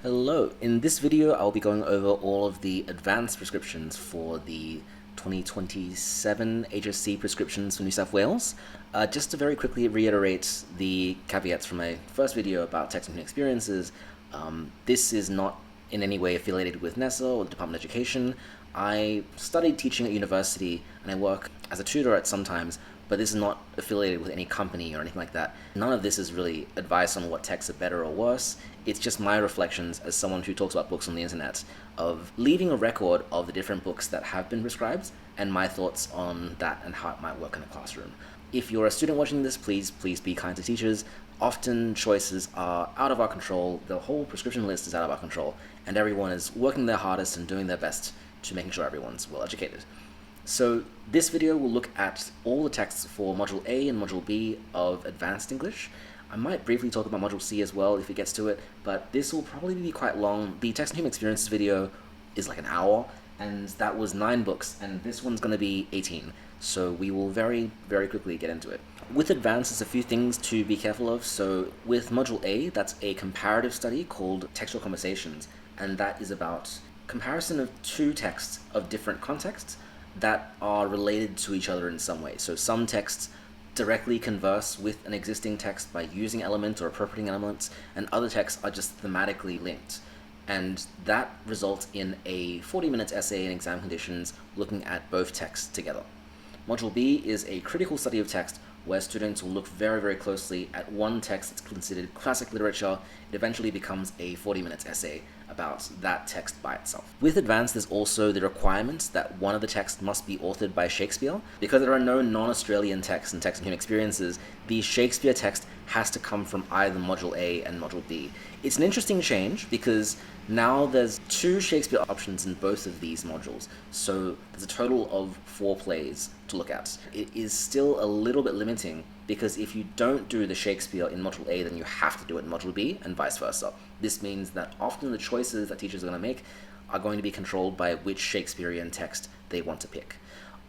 Hello, in this video I'll be going over all of the advanced prescriptions for the 2027 HSC prescriptions for New South Wales. Just to very quickly reiterate the caveats from my first video about text and human experiences, this is not in any way affiliated with NESA or the Department of Education. I studied teaching at university and I work as a tutor at sometimes, but this is not affiliated with any company or anything like that. None of this is really advice on what texts are better or worse. It's just my reflections as someone who talks about books on the internet of leaving a record of the different books that have been prescribed and my thoughts on that and how it might work in a classroom. If you're a student watching this, please be kind to teachers. Often choices are out of our control, the whole prescription list is out of our control, and everyone is working their hardest and doing their best to making sure everyone's well educated. So this video will look at all the texts for Module A and Module B of Advanced English. I might briefly talk about Module C as well if it gets to it, but this will probably be quite long. The Text and Human Experiences video is like an hour, and that was 9 books, and this one's going to be 18. So we will very quickly get into it. With Advanced, there's a few things to be careful of. So with Module A, that's a comparative study called Textual Conversations, and that is about comparison of 2 texts of different contexts that are related to each other in some way. So some texts directly converse with an existing text by using elements or appropriating elements, and other texts are just thematically linked. And that results in a 40-minute essay in exam conditions looking at both texts together. Module B is a critical study of text where students will look very closely at one text that's considered classic literature. It eventually becomes a 40-minute essay about that text by itself. With Advanced, there's also the requirement that one of the texts must be authored by Shakespeare. Because there are no non-Australian texts in Text and Human Experiences, the Shakespeare text has to come from either Module A and Module B. It's an interesting change because now there's 2 Shakespeare options in both of these modules, so there's a total of 4 plays to look at. It is still a little bit limiting because if you don't do the Shakespeare in Module A, then you have to do it in Module B, and vice versa. This means that often the choices that teachers are going to make are going to be controlled by which Shakespearean text they want to pick.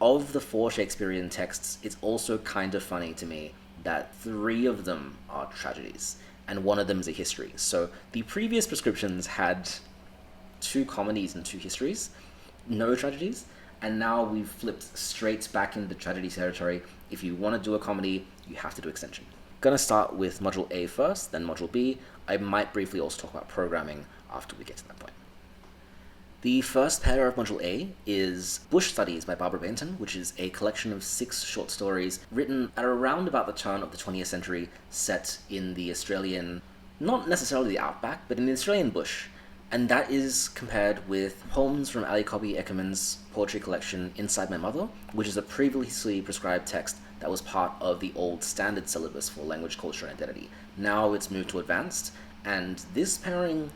Of the 4 Shakespearean texts, it's also kind of funny to me that 3 of them are tragedies, and 1 of them is a history. So the previous prescriptions had 2 comedies and 2 histories, no tragedies, and now we've flipped straight back into tragedy territory. If you want to do a comedy, you have to do extension. Gonna start with Module A first, then Module B. I might briefly also talk about programming after we get to that point. The first pair of Module A is Bush Studies by Barbara Baynton, which is a collection of 6 short stories written at around about the turn of the 20th century, set in the Australian, not necessarily the outback, but in the Australian bush. And that is compared with poems from Cobby Eckermann's poetry collection Inside My Mother, which is a previously prescribed text that was part of the old standard syllabus for language, culture, and identity. Now it's moved to Advanced, and this pairing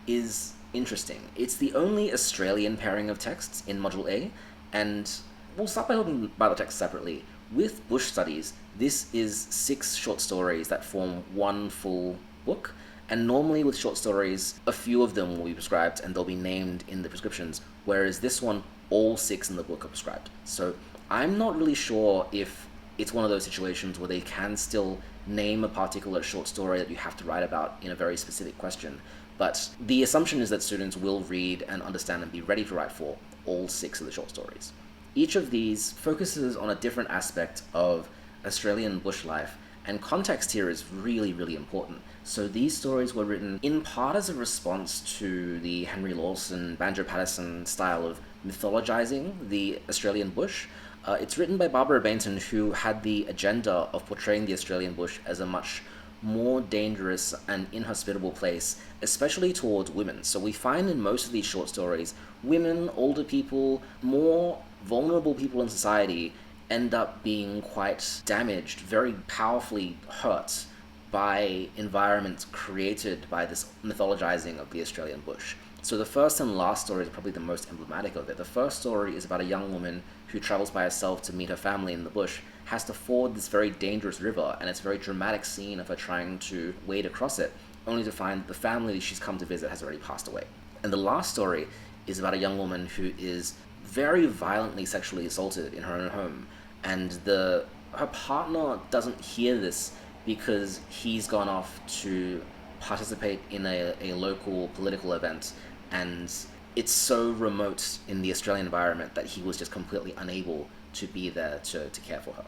is interesting. It's the only Australian pairing of texts in Module A, and we'll start by talking about the text separately. With Bush Studies, this is 6 short stories that form one full book, and normally with short stories, a few of them will be prescribed and they'll be named in the prescriptions, whereas this one, all 6 in the book are prescribed. So I'm not really sure if it's one of those situations where they can still name a particular short story that you have to write about in a very specific question. But the assumption is that students will read and understand and be ready to write for all 6 of the short stories. Each of these focuses on a different aspect of Australian bush life, and context here is really important. So these stories were written in part as a response to the Henry Lawson, Banjo Paterson style of mythologizing the Australian bush. It's written by Barbara Baynton, who had the agenda of portraying the Australian bush as a much more dangerous and inhospitable place, especially towards women. So we find in most of these short stories, women, older people, more vulnerable people in society end up being quite damaged, very powerfully hurt by environments created by this mythologizing of the Australian bush. So the first and last story is probably the most emblematic of it. The first story is about a young woman who travels by herself to meet her family in the bush, has to ford this very dangerous river, and it's a very dramatic scene of her trying to wade across it, only to find the family she's come to visit has already passed away. And the last story is about a young woman who is very violently sexually assaulted in her own home, and her partner doesn't hear this because he's gone off to participate in a local political event, and it's so remote in the Australian environment that he was just completely unable to be there to care for her.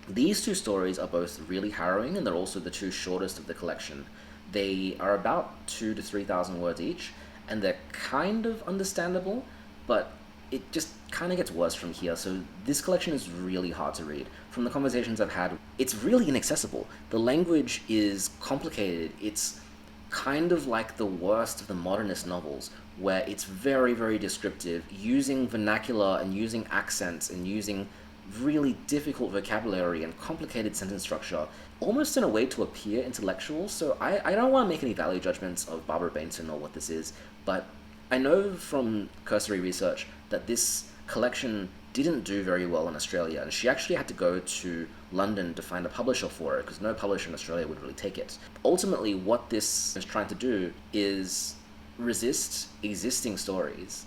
These two stories are both really harrowing, and they're also the two shortest of the collection. They are about 2,000 to 3,000 words each, and they're kind of understandable, but it just kind of gets worse from here. So this collection is really hard to read. From the conversations I've had, it's really inaccessible. The language is complicated. It's kind of like the worst of the modernist novels, where it's very, very descriptive, using vernacular and using accents and using really difficult vocabulary and complicated sentence structure, almost in a way to appear intellectual. So I don't want to make any value judgments of Barbara Baynton or what this is, but I know from cursory research that this collection didn't do very well in Australia, and she actually had to go to London to find a publisher for it, because no publisher in Australia would really take it. Ultimately, what this is trying to do is resist existing stories,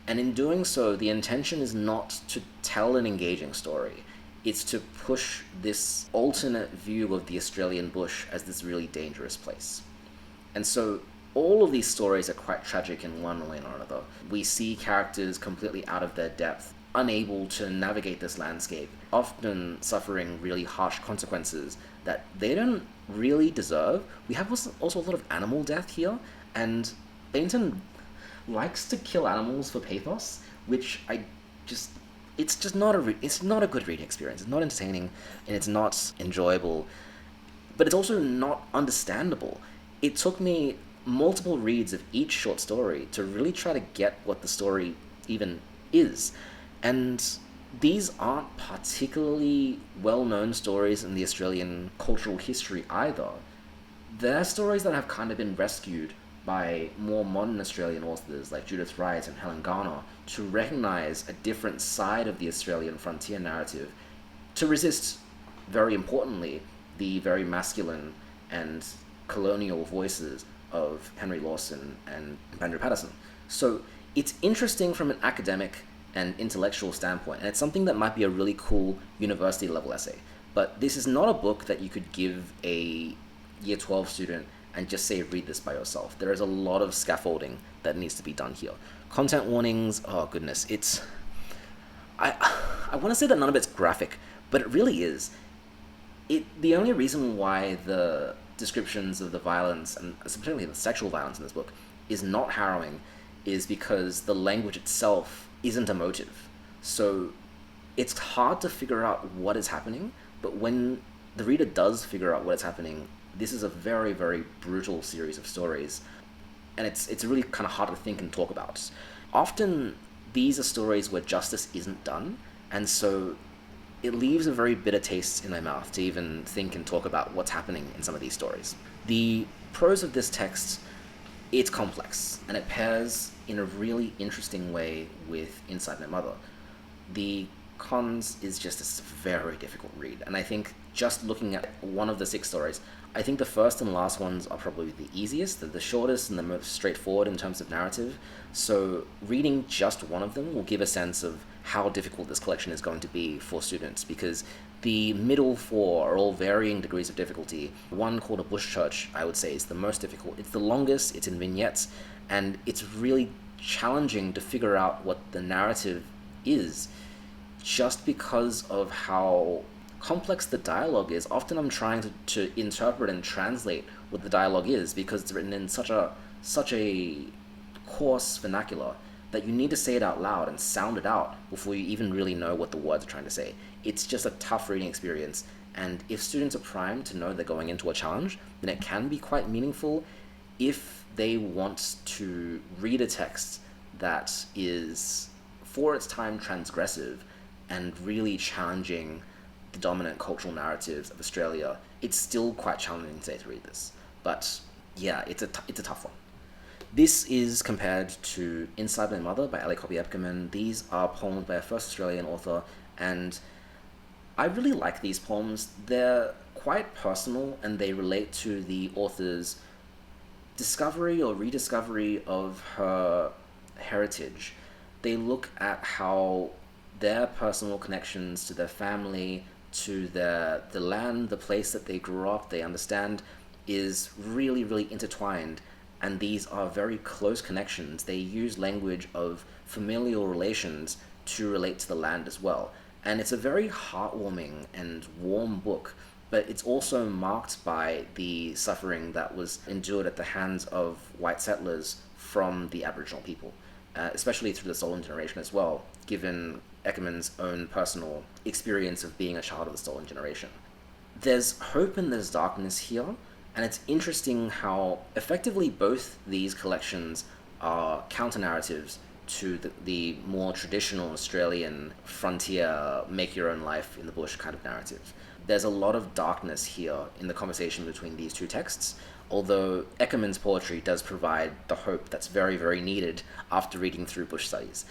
and in doing so, the intention is not to tell an engaging story. It's to push this alternate view of the Australian bush as this really dangerous place. And so all of these stories are quite tragic in one way or another. We see characters completely out of their depth, unable to navigate this landscape, often suffering really harsh consequences that they don't really deserve. We have also a lot of animal death here, and Baynton likes to kill animals for pathos, which it's just not a good reading experience. It's not entertaining, and it's not enjoyable, but it's also not understandable. It took me multiple reads of each short story to really try to get what the story even is. And these aren't particularly well-known stories in the Australian cultural history either. They're stories that have kind of been rescued by more modern Australian authors like Judith Wright and Helen Garner to recognize a different side of the Australian frontier narrative, to resist, very importantly, the very masculine and colonial voices of Henry Lawson and Andrew Patterson. So it's interesting from an academic and intellectual standpoint, and it's something that might be a really cool university level essay. But this is not a book that you could give a year 12 student and just say, read this by yourself. There is a lot of scaffolding that needs to be done here. Content warnings, oh goodness, I want to say that none of it's graphic, but it really is. The only reason why the descriptions of the violence, and particularly the sexual violence in this book, is not harrowing is because the language itself isn't emotive. So it's hard to figure out what is happening, but when the reader does figure out what is happening, this is a very, very brutal series of stories, and it's really kind of hard to think and talk about. Often, these are stories where justice isn't done, and so it leaves a very bitter taste in my mouth to even think and talk about what's happening in some of these stories. The prose of this text, it's complex, and it pairs in a really interesting way with Inside My Mother. The Cons is just a very difficult read, and I think just looking at one of the 6 stories, I think the first and last ones are probably the easiest, the shortest and the most straightforward in terms of narrative, so reading just one of them will give a sense of how difficult this collection is going to be for students, because the middle 4 are all varying degrees of difficulty. One called A Bush Church, I would say, is the most difficult. It's the longest, it's in vignettes, and it's really challenging to figure out what the narrative is, just because of how complex the dialogue is. Often I'm trying to interpret and translate what the dialogue is, because it's written in such a coarse vernacular that you need to say it out loud and sound it out before you even really know what the words are trying to say. It's just a tough reading experience, and if students are primed to know they're going into a challenge, then it can be quite meaningful if they want to read a text that is, for its time, transgressive and really challenging the dominant cultural narratives of Australia. It's still quite challenging today to read this. But yeah, it's a tough one. This is compared to Inside My Mother by Cobby Eckermann. These are poems by a first Australian author, and I really like these poems. They're quite personal, and they relate to the author's discovery or rediscovery of her heritage. They look at how their personal connections to their family, to the land, the place that they grew up, they understand is really, really intertwined, and these are very close connections. They use language of familial relations to relate to the land as well. And it's a very heartwarming and warm book, but it's also marked by the suffering that was endured at the hands of white settlers from the Aboriginal people, especially through the Stolen Generation as well, given Eckermann's own personal experience of being a child of the Stolen Generation. There's hope and there's darkness here, and it's interesting how effectively both these collections are counter-narratives to the more traditional Australian frontier, make-your-own-life-in-the-bush kind of narrative. There's a lot of darkness here in the conversation between these two texts, although Eckermann's poetry does provide the hope that's very, very needed after reading through bush studies.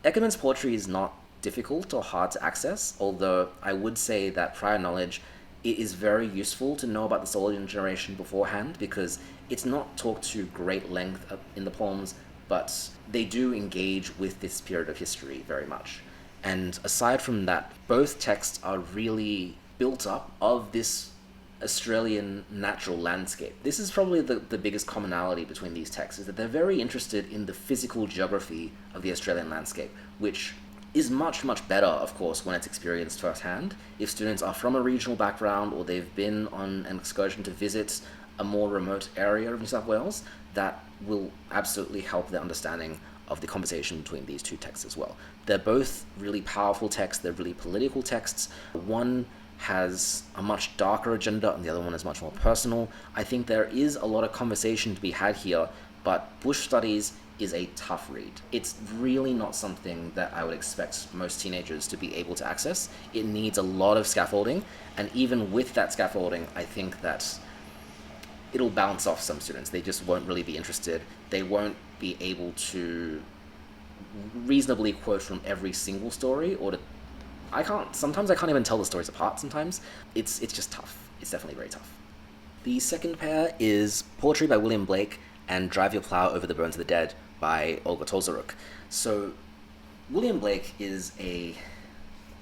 Eckermann's poetry is not difficult or hard to access, although I would say that prior knowledge, it is very useful to know about the Stolen Generation beforehand, because it's not talked to great length in the poems, but they do engage with this period of history very much. And aside from that, both texts are really built up of this Australian natural landscape. This is probably the biggest commonality between these texts, is that they're very interested in the physical geography of the Australian landscape, which is much, much better, of course, when it's experienced firsthand. If students are from a regional background or they've been on an excursion to visit a more remote area of New South Wales, that will absolutely help their understanding of the conversation between these two texts as well. They're both really powerful texts, they're really political texts. One has a much darker agenda and the other one is much more personal. I think there is a lot of conversation to be had here, but bush studies is a tough read. It's really not something that I would expect most teenagers to be able to access. It needs a lot of scaffolding, and even with that scaffolding, I think that it'll bounce off some students. They just won't really be interested. They won't be able to reasonably quote from every single story, or sometimes I can't even tell the stories apart sometimes. It's just tough. It's definitely very tough. The second pair is Poetry by William Blake and Drive Your Plow Over the Bones of the Dead by Olga Tokarczuk. So William Blake is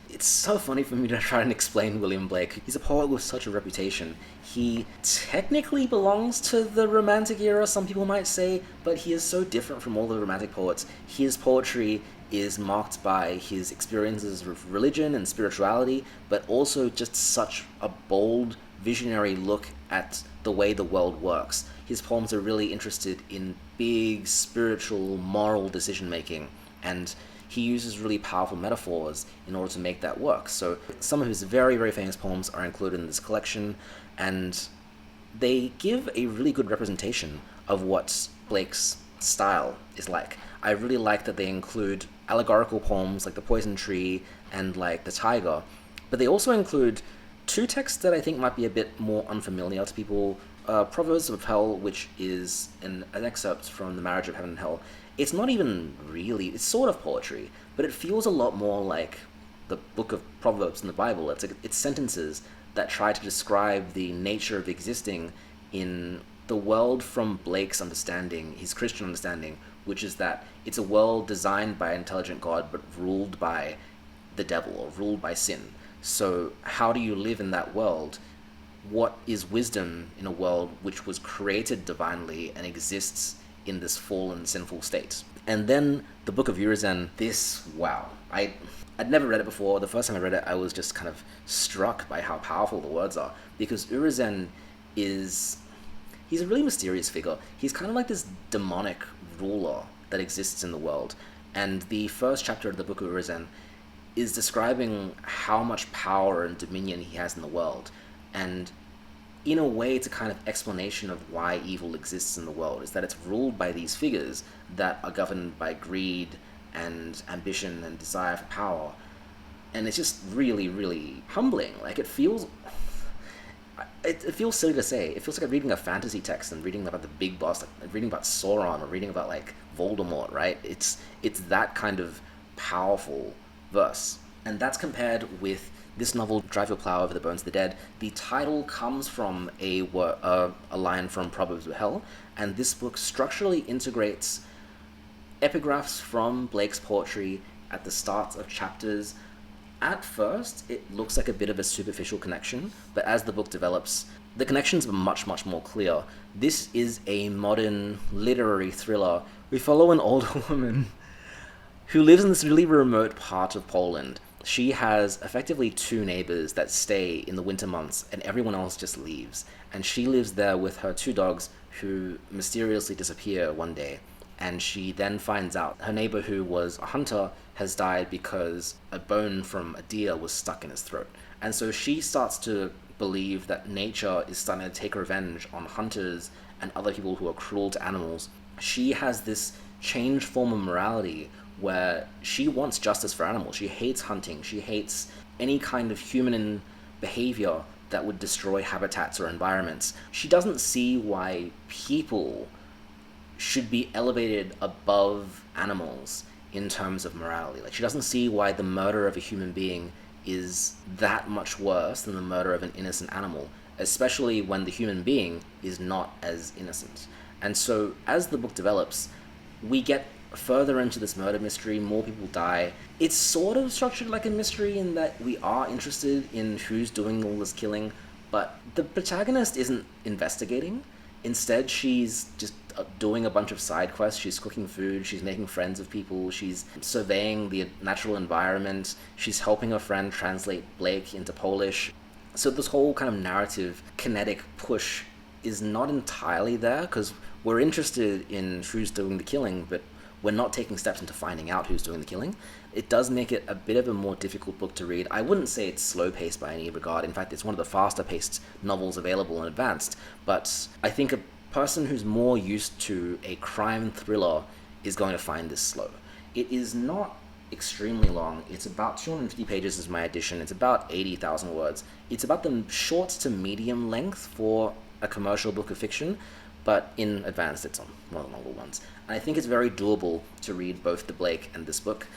it's so funny for me to try and explain William Blake. He's a poet with such a reputation. He technically belongs to the Romantic era, some people might say, but he is so different from all the Romantic poets. His poetry is marked by his experiences with religion and spirituality, but also just such a bold, visionary look at the way the world works. His poems are really interested in big, spiritual, moral decision-making, and he uses really powerful metaphors in order to make that work. So some of his very, very famous poems are included in this collection, and they give a really good representation of what Blake's style is like. I really like that they include allegorical poems like The Poison Tree and like The Tiger, but they also include two texts that I think might be a bit more unfamiliar to people. Proverbs of Hell, which is an excerpt from The Marriage of Heaven and Hell. It's not even really, it's sort of poetry, but it feels a lot more like the book of Proverbs in the Bible. It's sentences that try to describe the nature of existing in the world from Blake's understanding, his Christian understanding, which is that it's a world designed by an intelligent God, but ruled by the devil, or ruled by sin. So how do you live in that world? What is wisdom in a world which was created divinely and exists in this fallen, sinful state? And then the Book of Urizen, wow. I'd never read it before. The first time I read it, I was just kind of struck by how powerful the words are, because Urizen he's a really mysterious figure. He's kind of like this demonic ruler that exists in the world. And the first chapter of the Book of Urizen is describing how much power and dominion he has in the world. And in a way, it's a kind of explanation of why evil exists in the world, is that it's ruled by these figures that are governed by greed and ambition and desire for power. And it's just really, really humbling. Like, it feels silly to say. It feels like I'm reading a fantasy text and reading about the big boss, like reading about Sauron or reading about, like, Voldemort, right? It's that kind of powerful verse. And that's compared with this novel, Drive Your Plow Over the Bones of the Dead. The title comes from a line from Proverbs of Hell, and this book structurally integrates epigraphs from Blake's poetry at the start of chapters. At first, it looks like a bit of a superficial connection, but as the book develops, the connections are much, much more clear. This is a modern literary thriller. We follow an older woman who lives in this really remote part of Poland. She has effectively two neighbors that stay in the winter months, and everyone else just leaves. And she lives there with her two dogs who mysteriously disappear one day. And she then finds out her neighbor, who was a hunter, has died because a bone from a deer was stuck in his throat. And so she starts to believe that nature is starting to take revenge on hunters and other people who are cruel to animals. She has this changed form of morality where she wants justice for animals. She hates hunting. She hates any kind of human behavior that would destroy habitats or environments. She doesn't see why people should be elevated above animals in terms of morality. Like, she doesn't see why the murder of a human being is that much worse than the murder of an innocent animal, especially when the human being is not as innocent. And so, as the book develops, we get further into this murder mystery, more people die. It's sort of structured like a mystery in that we are interested in who's doing all this killing, but the protagonist isn't investigating. Instead, she's just doing a bunch of side quests. She's cooking food, she's making friends with people, she's surveying the natural environment, she's helping her friend translate Blake into Polish. So this whole kind of narrative kinetic push is not entirely there, because we're interested in who's doing the killing, but we're not taking steps into finding out who's doing the killing. It does make it a bit of a more difficult book to read. I wouldn't say it's slow-paced by any regard. In fact, it's one of the faster-paced novels available in Advanced. But I think a person who's more used to a crime thriller is going to find this slow. It is not extremely long. It's about 250 pages is my edition. It's about 80,000 words. It's about the short to medium length for a commercial book of fiction, but in Advanced it's on one of the longer ones. And I think it's very doable to read both the Blake and this book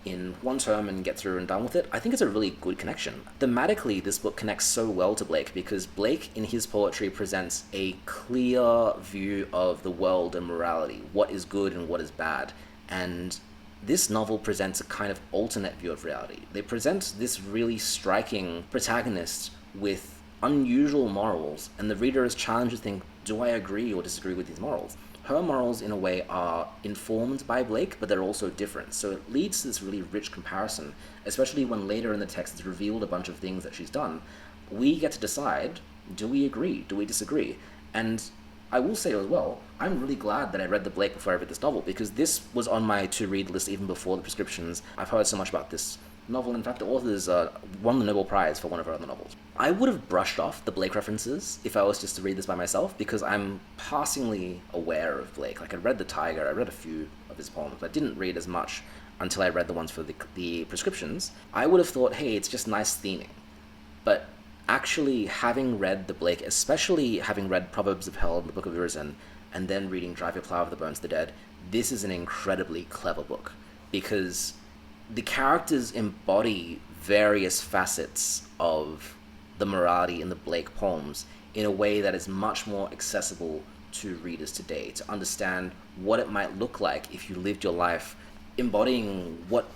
in one term and get through and done with it. I think it's a really good connection. Thematically, this book connects so well to Blake because Blake, in his poetry, presents a clear view of the world and morality, what is good and what is bad. And this novel presents a kind of alternate view of reality. They present this really striking protagonist with unusual morals, and the reader is challenged to think, do I agree or disagree with these morals? Her morals, in a way, are informed by Blake, but they're also different. So it leads to this really rich comparison, especially when later in the text it's revealed a bunch of things that she's done. We get to decide, do we agree? Do we disagree? And I will say as well, I'm really glad that I read the Blake before I read this novel, because this was on my to-read list even before the prescriptions. I've heard so much about this novel. In fact, the authors won the Nobel Prize for one of her other novels. I would have brushed off the Blake references if I was just to read this by myself, because I'm passingly aware of Blake. Like, I read The Tiger, I read a few of his poems, but I didn't read as much until I read the ones for the prescriptions. I would have thought, hey, it's just nice theming. But actually having read the Blake, especially having read Proverbs of Hell and the Book of Urizen, and then reading Drive Your Plow Over the Bones of the Dead, this is an incredibly clever book, because the characters embody various facets of the morality in the Blake poems in a way that is much more accessible to readers today, to understand what it might look like if you lived your life embodying what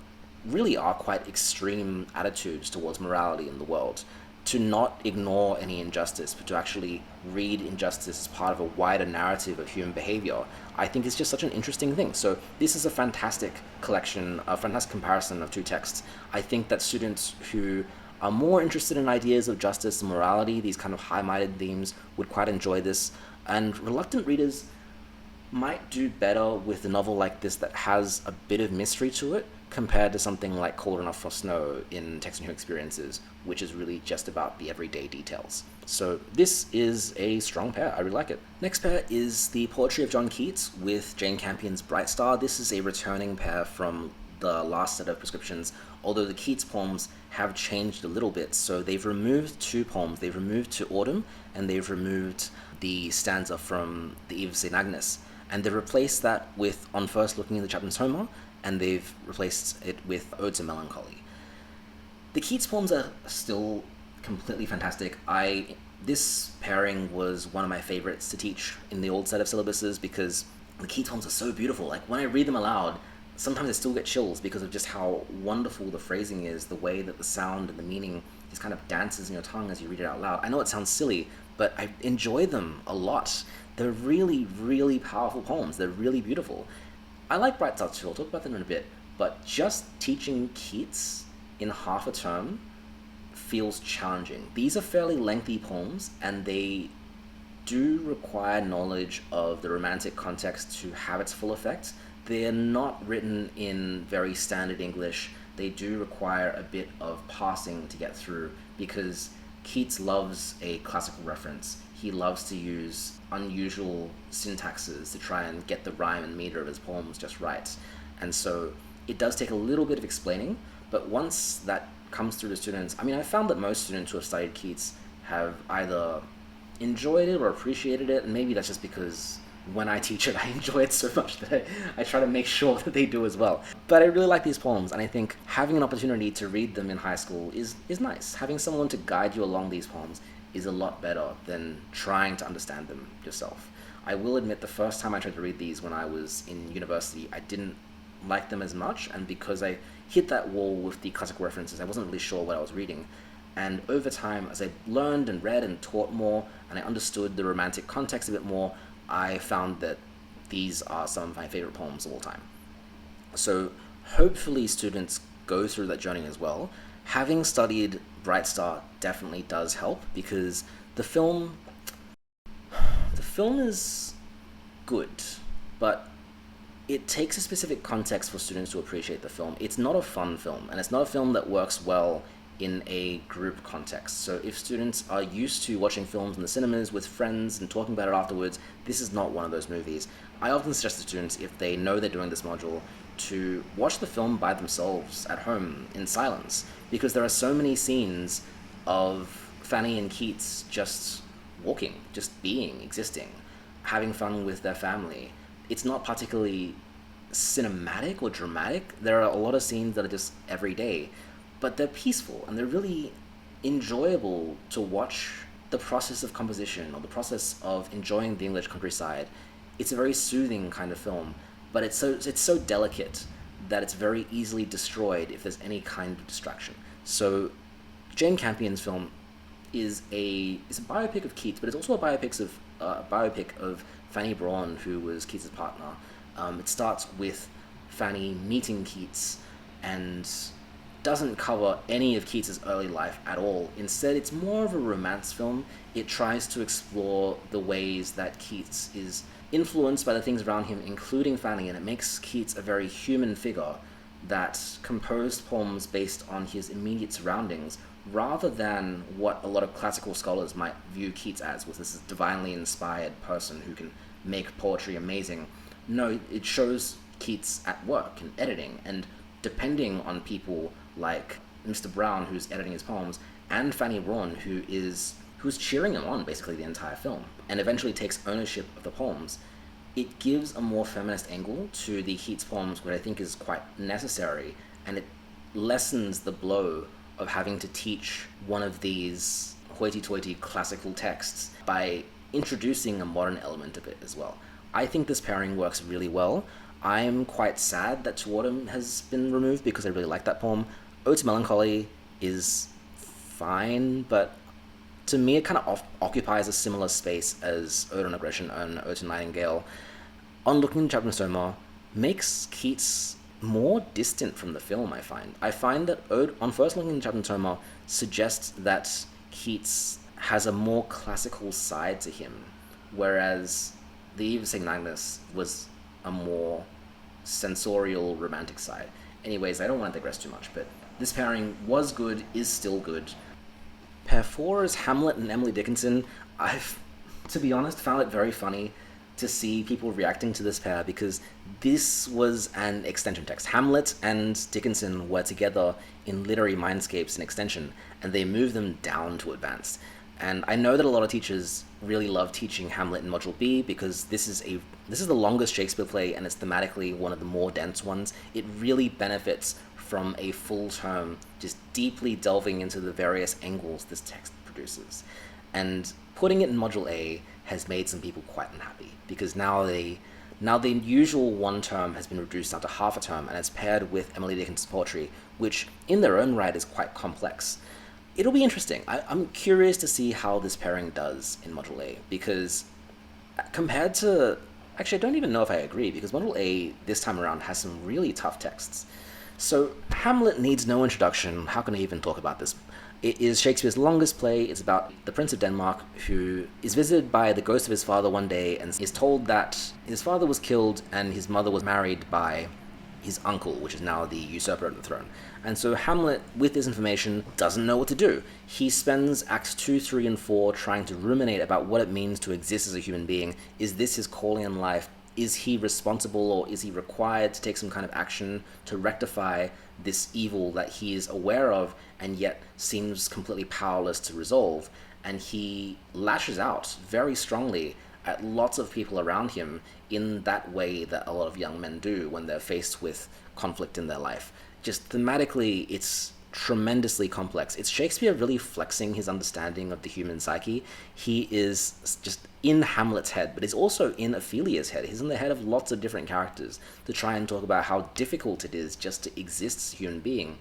really are quite extreme attitudes towards morality in the world. To not ignore any injustice, but to actually read injustice as part of a wider narrative of human behavior, I think is just such an interesting thing. So this is a fantastic collection, a fantastic comparison of two texts. I think that students who are more interested in ideas of justice and morality, these kind of high-minded themes, would quite enjoy this. And reluctant readers might do better with a novel like this that has a bit of mystery to it, compared to something like Cold Enough for Snow in Text and Human Experiences, which is really just about the everyday details. So this is a strong pair. I really like it. Next pair is the poetry of John Keats with Jane Campion's Bright Star. This is a returning pair from the last set of prescriptions, although the Keats poems have changed a little bit. So they've removed two poems. They've removed To Autumn, and they've removed the stanza from The Eve of St. Agnes. And they've replaced that with On First Looking in the Chaplain's Homer, and they've replaced it with Odes of Melancholy. The Keats poems are still completely fantastic. This pairing was one of my favorites to teach in the old set of syllabuses, because the Keats poems are so beautiful. Like, when I read them aloud, sometimes I still get chills because of just how wonderful the phrasing is, the way that the sound and the meaning just kind of dances in your tongue as you read it out loud. I know it sounds silly, but I enjoy them a lot. They're really, really powerful poems. They're really beautiful. I like Bright Stars too, I'll talk about them in a bit, but just teaching Keats in half a term feels challenging. These are fairly lengthy poems, and they do require knowledge of the romantic context to have its full effect. They're not written in very standard English. They do require a bit of parsing to get through, because Keats loves a classical reference. He loves to use unusual syntaxes to try and get the rhyme and meter of his poems just right. And so it does take a little bit of explaining, but once that comes through to students, I mean, I found that most students who have studied Keats have either enjoyed it or appreciated it, and maybe that's just because when I teach it, I enjoy it so much that I try to make sure that they do as well. But I really like these poems, and I think having an opportunity to read them in high school is nice. Having someone to guide you along these poems is a lot better than trying to understand them yourself. I will admit, the first time I tried to read these when I was in university, I didn't like them as much, and because I hit that wall with the classical references, I wasn't really sure what I was reading. And over time, as I learned and read and taught more, and I understood the romantic context a bit more, I found that these are some of my favorite poems of all time. So hopefully students go through that journey as well. Having studied Bright Star definitely does help, because the film is good, but it takes a specific context for students to appreciate the film. It's not a fun film, and it's not a film that works well in a group context. So if students are used to watching films in the cinemas with friends and talking about it afterwards, this is not one of those movies. I often suggest to students, if they know they're doing this module, to watch the film by themselves at home in silence, because there are so many scenes of Fanny and Keats just walking, just being, existing, having fun with their family. It's not particularly cinematic or dramatic. There are a lot of scenes that are just everyday, but they're peaceful, and they're really enjoyable to watch the process of composition, or the process of enjoying the English countryside. It's a very soothing kind of film, but it's so delicate that it's very easily destroyed if there's any kind of distraction. So Jane Campion's film is a biopic of Keats, but it's also a biopic of Fanny Brawne, who was Keats' partner. It starts with Fanny meeting Keats, and doesn't cover any of Keats' early life at all. Instead, it's more of a romance film. It tries to explore the ways that Keats is influenced by the things around him, including Fanny, and it makes Keats a very human figure that composed poems based on his immediate surroundings, rather than what a lot of classical scholars might view Keats as, with this divinely inspired person who can make poetry amazing. No, it shows Keats at work and editing, and depending on people like Mr. Brown, who's editing his poems, and Fanny Brawne, who's cheering him on basically the entire film, and eventually takes ownership of the poems, it gives a more feminist angle to the Keats poems, which I think is quite necessary, and it lessens the blow of having to teach one of these hoity-toity classical texts by introducing a modern element of it as well. I think this pairing works really well. I'm quite sad that To Autumn has been removed, because I really like that poem. Ode to Melancholy is fine, but to me it kind of occupies a similar space as Ode on Aggression and Ode to Nightingale. On Looking into Chapman makes Keats more distant from the film, I find. I find that On First Looking into Chapman suggests that Keats has a more classical side to him, whereas The Eve of St. Agnes was a more sensorial, romantic side. Anyways, I don't want to digress too much, but this pairing was good, is still good. Pair 4 is Hamlet and Emily Dickinson. I've, to be honest, found it very funny to see people reacting to this pair, because this was an extension text. Hamlet and Dickinson were together in Literary Mindscapes in Extension, and they moved them down to Advanced. And I know that a lot of teachers really love teaching Hamlet in Module B, because this is the longest Shakespeare play, and it's thematically one of the more dense ones. It really benefits from a full term, just deeply delving into the various angles this text produces. And putting it in Module A has made some people quite unhappy, because now the usual one term has been reduced down to half a term, and it's paired with Emily Dickinson's poetry, which in their own right is quite complex. It'll be interesting. I'm curious to see how this pairing does in Module A, because compared to... Actually, I don't even know if I agree, because Module A this time around has some really tough texts. So Hamlet needs no introduction. How can I even talk about this? It is Shakespeare's longest play. It's about the Prince of Denmark, who is visited by the ghost of his father one day and is told that his father was killed and his mother was married by his uncle, which is now the usurper on the throne. And so Hamlet, with this information, doesn't know what to do. He spends Acts 2, 3, and 4 trying to ruminate about what it means to exist as a human being. Is this his calling in life? Is he responsible, or is he required to take some kind of action to rectify this evil that he is aware of and yet seems completely powerless to resolve? And he lashes out very strongly at lots of people around him in that way that a lot of young men do when they're faced with conflict in their life. Just thematically, it's tremendously complex. It's Shakespeare really flexing his understanding of the human psyche. He is just in Hamlet's head, but he's also in Ophelia's head. He's in the head of lots of different characters to try and talk about how difficult it is just to exist as a human being,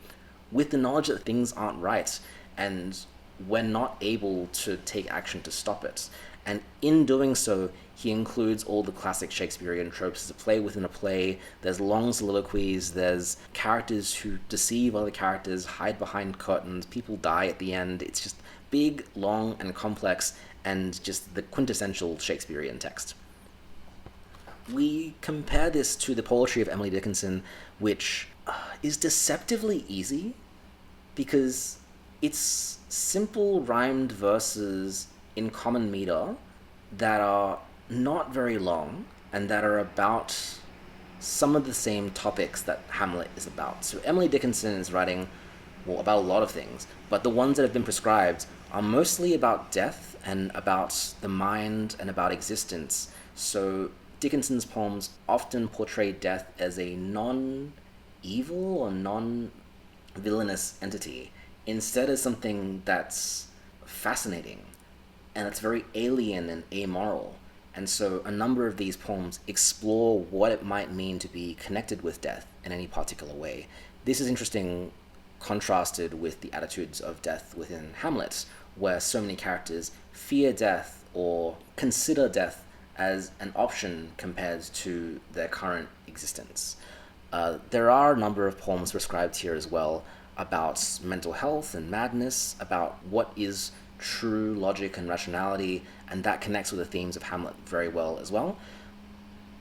with the knowledge that things aren't right, and we're not able to take action to stop it. And in doing so, he includes all the classic Shakespearean tropes. It's a play within a play. There's long soliloquies. There's characters who deceive other characters, hide behind curtains. People die at the end. It's just big, long, and complex, and just the quintessential Shakespearean text. We compare this to the poetry of Emily Dickinson, which is deceptively easy because it's simple rhymed verses in common meter that are not very long and that are about some of the same topics that Hamlet is about. So Emily Dickinson is writing, well, about a lot of things, but the ones that have been prescribed are mostly about death and about the mind and about existence. So Dickinson's poems often portray death as a non-evil or non-villainous entity, instead as something that's fascinating and it's very alien and amoral. And so a number of these poems explore what it might mean to be connected with death in any particular way. This is interesting contrasted with the attitudes of death within Hamlet, where so many characters fear death or consider death as an option compared to their current existence. There are a number of poems prescribed here as well about mental health and madness, about what is true logic and rationality, and that connects with the themes of Hamlet very well as well.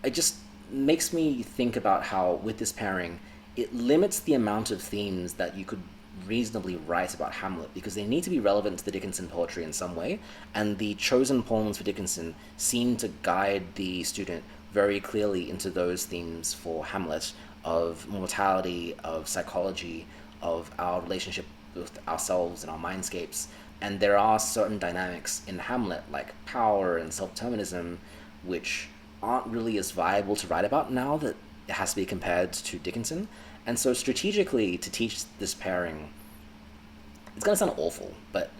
It just makes me think about how, with this pairing, it limits the amount of themes that you could reasonably write about Hamlet, because they need to be relevant to the Dickinson poetry in some way, and the chosen poems for Dickinson seem to guide the student very clearly into those themes for Hamlet, of mortality, of psychology, of our relationship with ourselves and our mindscapes. And there are certain dynamics in Hamlet, like power and self-determinism, which aren't really as viable to write about now that it has to be compared to Dickinson. And so strategically, to teach this pairing, it's going to sound awful, but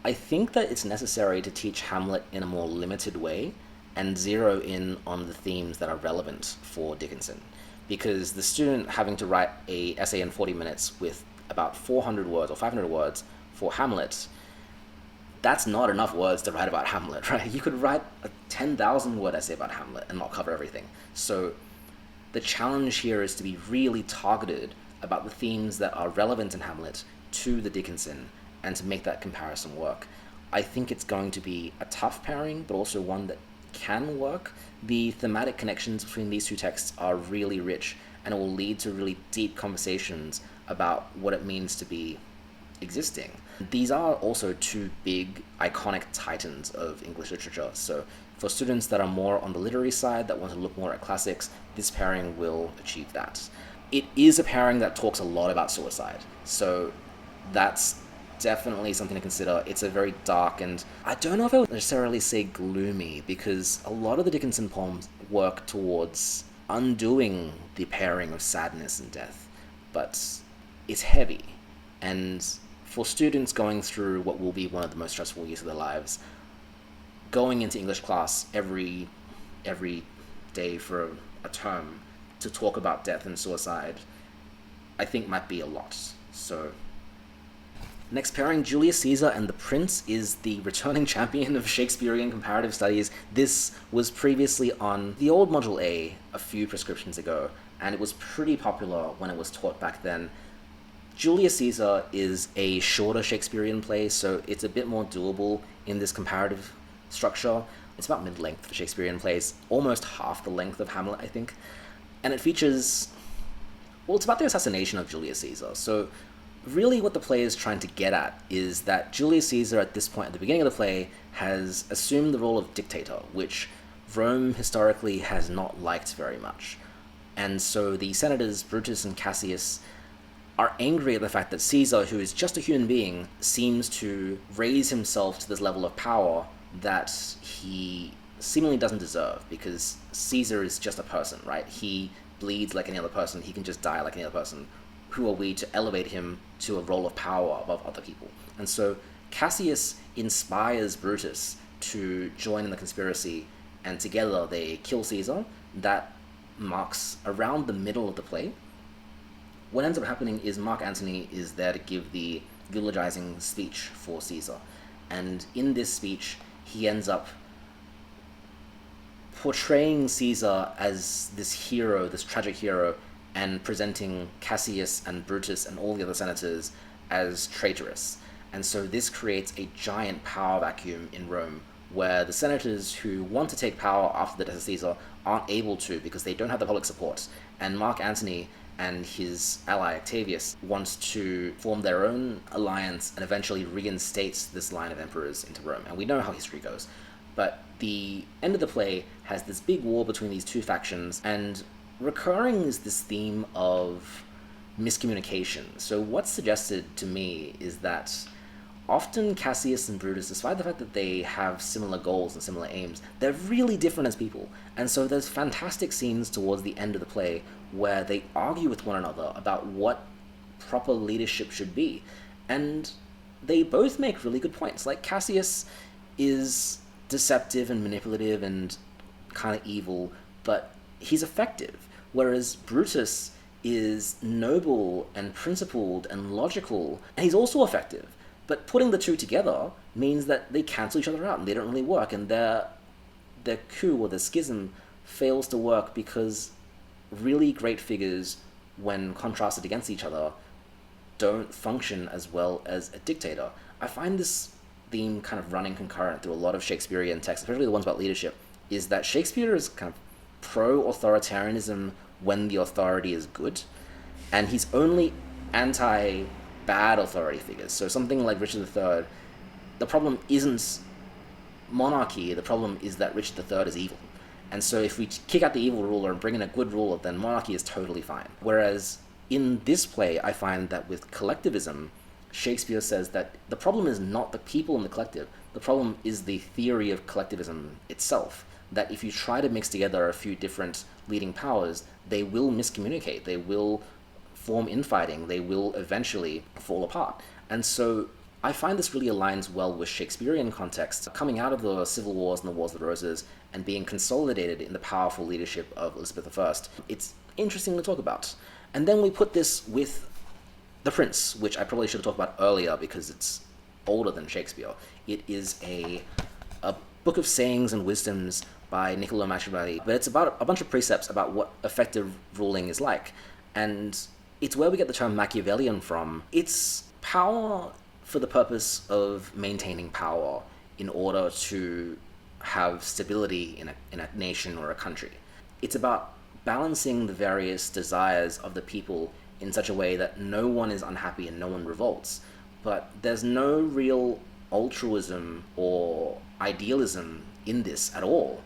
I think that it's necessary to teach Hamlet in a more limited way and zero in on the themes that are relevant for Dickinson. Because the student having to write an essay in 40 minutes with about 400 words or 500 words for Hamlet, that's not enough words to write about Hamlet, right? You could write a 10,000 word essay about Hamlet and not cover everything. So the challenge here is to be really targeted about the themes that are relevant in Hamlet to the Dickinson and to make that comparison work. I think it's going to be a tough pairing, but also one that can work. The thematic connections between these two texts are really rich, and it will lead to really deep conversations about what it means to be existing. These are also two big iconic titans of English literature, so for students that are more on the literary side, that want to look more at classics, this pairing will achieve that. It is a pairing that talks a lot about suicide, so that's definitely something to consider. It's a very dark, and I don't know if I would necessarily say gloomy, because a lot of the Dickinson poems work towards undoing the pairing of sadness and death, but it's heavy. And for students going through what will be one of the most stressful years of their lives, going into English class every day for a term to talk about death and suicide, I think might be a lot. So Next pairing, Julius Caesar and the Prince, is the returning champion of Shakespearean comparative studies. This was previously on the old Module a few prescriptions ago, and it was pretty popular when it was taught back then. Julius Caesar is a shorter Shakespearean play, so it's a bit more doable in this comparative structure. It's about mid-length for Shakespearean plays, almost half the length of Hamlet, I think. And it features... well, it's about the assassination of Julius Caesar, so really what the play is trying to get at is that Julius Caesar, at this point at the beginning of the play, has assumed the role of dictator, which Rome historically has not liked very much. And so the senators Brutus and Cassius are angry at the fact that Caesar, who is just a human being, seems to raise himself to this level of power that he seemingly doesn't deserve, because Caesar is just a person, right? He bleeds like any other person, he can just die like any other person. Who are we to elevate him to a role of power above other people? And so Cassius inspires Brutus to join in the conspiracy, and together they kill Caesar. That marks around the middle of the play. What ends up happening is Mark Antony is there to give the eulogizing speech for Caesar. And in this speech, he ends up portraying Caesar as this hero, this tragic hero, and presenting Cassius and Brutus and all the other senators as traitorous. And so this creates a giant power vacuum in Rome, where the senators who want to take power after the death of Caesar aren't able to because they don't have the public support. And Mark Antony and his ally Octavius want to form their own alliance and eventually reinstate this line of emperors into Rome. And we know how history goes. But the end of the play has this big war between these two factions, and recurring is this theme of miscommunication. So what's suggested to me is that often Cassius and Brutus, despite the fact that they have similar goals and similar aims, they're really different as people. And so there's fantastic scenes towards the end of the play where they argue with one another about what proper leadership should be. And they both make really good points. Like, Cassius is deceptive and manipulative and kind of evil, but he's effective. Whereas Brutus is noble and principled and logical, and he's also effective. But putting the two together means that they cancel each other out and they don't really work, and their coup or their schism fails to work because really great figures, when contrasted against each other, don't function as well as a dictator. I find this theme kind of running concurrent through a lot of Shakespearean texts, especially the ones about leadership, is that Shakespeare is kind of pro-authoritarianism when the authority is good, and he's only anti-bad authority figures. So something like Richard III, the problem isn't monarchy, the problem is that Richard III is evil. And so if we kick out the evil ruler and bring in a good ruler, then monarchy is totally fine. Whereas in this play, I find that with collectivism, Shakespeare says that the problem is not the people in the collective, the problem is the theory of collectivism itself. That if you try to mix together a few different leading powers, they will miscommunicate, they will form infighting, they will eventually fall apart. And so I find this really aligns well with Shakespearean context, coming out of the Civil Wars and the Wars of the Roses and being consolidated in the powerful leadership of Elizabeth I. It's interesting to talk about. And then we put this with The Prince, which I probably should have talked about earlier because it's older than Shakespeare. It is a book of sayings and wisdoms by Niccolo Machiavelli, but it's about a bunch of precepts about what effective ruling is like. And it's where we get the term Machiavellian from. It's power for the purpose of maintaining power in order to have stability in a nation or a country. It's about balancing the various desires of the people in such a way that no one is unhappy and no one revolts. But there's no real altruism or idealism in this at all.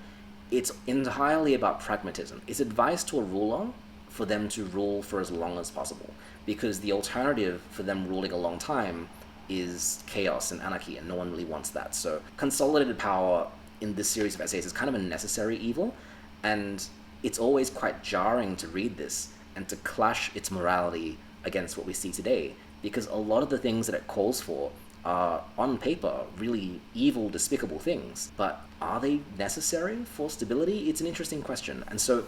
It's entirely about pragmatism. It's advice to a ruler for them to rule for as long as possible, because the alternative for them ruling a long time is chaos and anarchy, and no one really wants that. So consolidated power in this series of essays is kind of a necessary evil, and it's always quite jarring to read this and to clash its morality against what we see today, because a lot of the things that it calls for are, on paper, really evil, despicable things. But are they necessary for stability? It's an interesting question. And so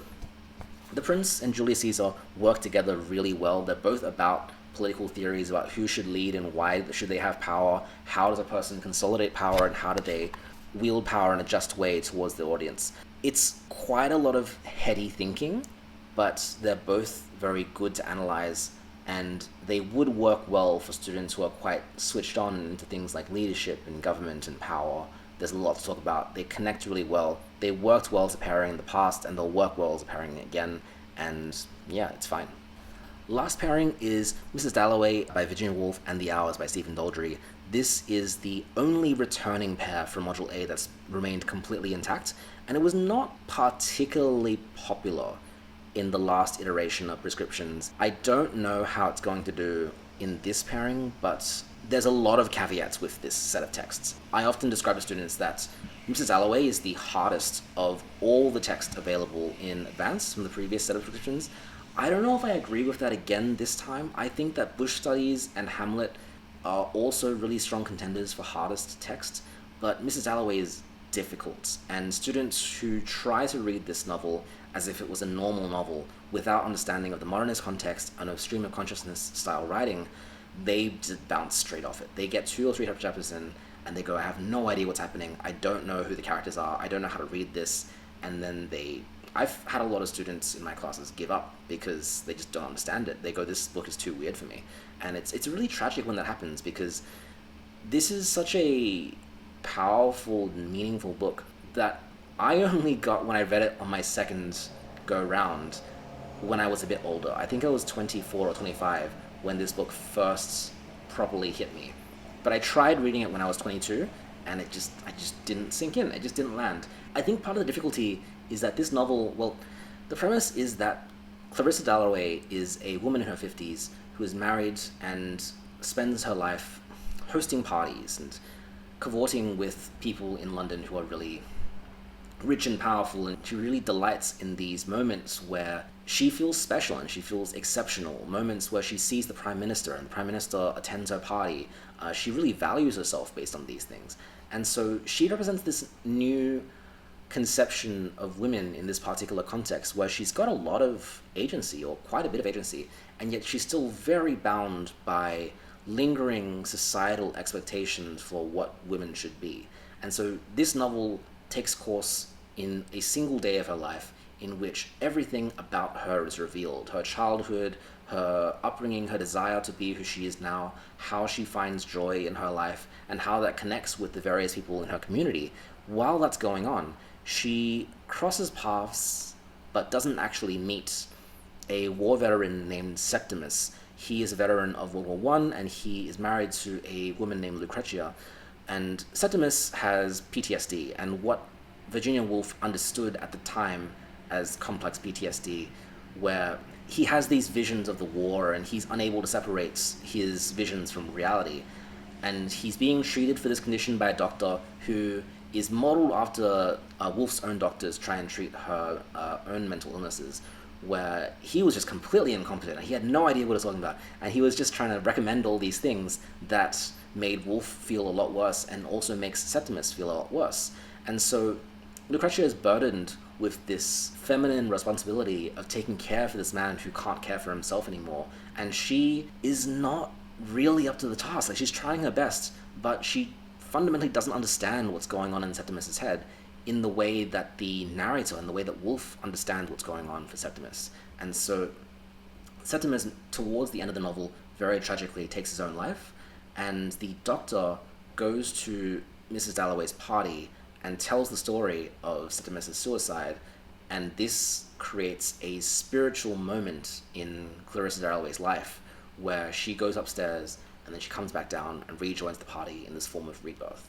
The Prince and Julius Caesar work together really well. They're both about political theories about who should lead and why should they have power, how does a person consolidate power, and how do they wield power in a just way towards the audience. It's quite a lot of heady thinking, but they're both very good to analyze, and they would work well for students who are quite switched on into things like leadership and government and power. There's a lot to talk about. They connect really well. They worked well as a pairing in the past, and they'll work well as a pairing again, and yeah, it's fine. Last pairing is Mrs. Dalloway by Virginia Woolf and The Hours by Stephen Daldry. This is the only returning pair from Module A that's remained completely intact, and it was not particularly popular in the last iteration of prescriptions. I don't know how it's going to do in this pairing, but there's a lot of caveats with this set of texts. I often describe to students that Mrs. Dalloway is the hardest of all the text available in advance from the previous set of prescriptions. I don't know if I agree with that again this time. I think that Bush Studies and Hamlet are also really strong contenders for hardest text, but Mrs. Dalloway is difficult, and students who try to read this novel as if it was a normal novel without understanding of the modernist context and of stream of consciousness style writing, they just bounce straight off it. They get 2 or 3 chapters in, and they go, I have no idea what's happening, I don't know who the characters are, I don't know how to read this, and then I've had a lot of students in my classes give up because they just don't understand it. They go, this book is too weird for me. And it's really tragic when that happens, because this is such a powerful, meaningful book that I only got when I read it on my second go round when I was a bit older. I think I was 24 or 25 when this book first properly hit me. But I tried reading it when I was 22, and I just didn't sink in. It just didn't land. I think part of the difficulty is that this novel, well, the premise is that Clarissa Dalloway is a woman in her 50s who is married and spends her life hosting parties and cavorting with people in London who are really rich and powerful, and she really delights in these moments where she feels special and she feels exceptional, moments where she sees the Prime Minister and the Prime Minister attends her party. She really values herself based on these things. And so she represents this new conception of women in this particular context where she's got a lot of agency, or quite a bit of agency, and yet she's still very bound by lingering societal expectations for what women should be. And so this novel takes course in a single day of her life in which everything about her is revealed. Her childhood, her upbringing, her desire to be who she is now, how she finds joy in her life, and how that connects with the various people in her community. While that's going on, she crosses paths but doesn't actually meet a war veteran named Septimus. He is a veteran of World War I, and he is married to a woman named Lucretia. And Septimus has PTSD, and what Virginia Woolf understood at the time as complex PTSD, where he has these visions of the war and he's unable to separate his visions from reality. And he's being treated for this condition by a doctor who is modeled after Woolf's own doctors try and treat her own mental illnesses, where he was just completely incompetent. He had no idea what he was talking about, and he was just trying to recommend all these things that made Woolf feel a lot worse and also makes Septimus feel a lot worse. And so Lucretia is burdened with this feminine responsibility of taking care for this man who can't care for himself anymore, and she is not really up to the task. Like, she's trying her best, but she fundamentally doesn't understand what's going on in Septimus's head in the way that the narrator and the way that Woolf understands what's going on for Septimus. And so Septimus, towards the end of the novel, very tragically takes his own life, and the doctor goes to Mrs. Dalloway's party and tells the story of Septimus's suicide, and this creates a spiritual moment in Clarissa Dalloway's life where she goes upstairs and then she comes back down and rejoins the party in this form of rebirth.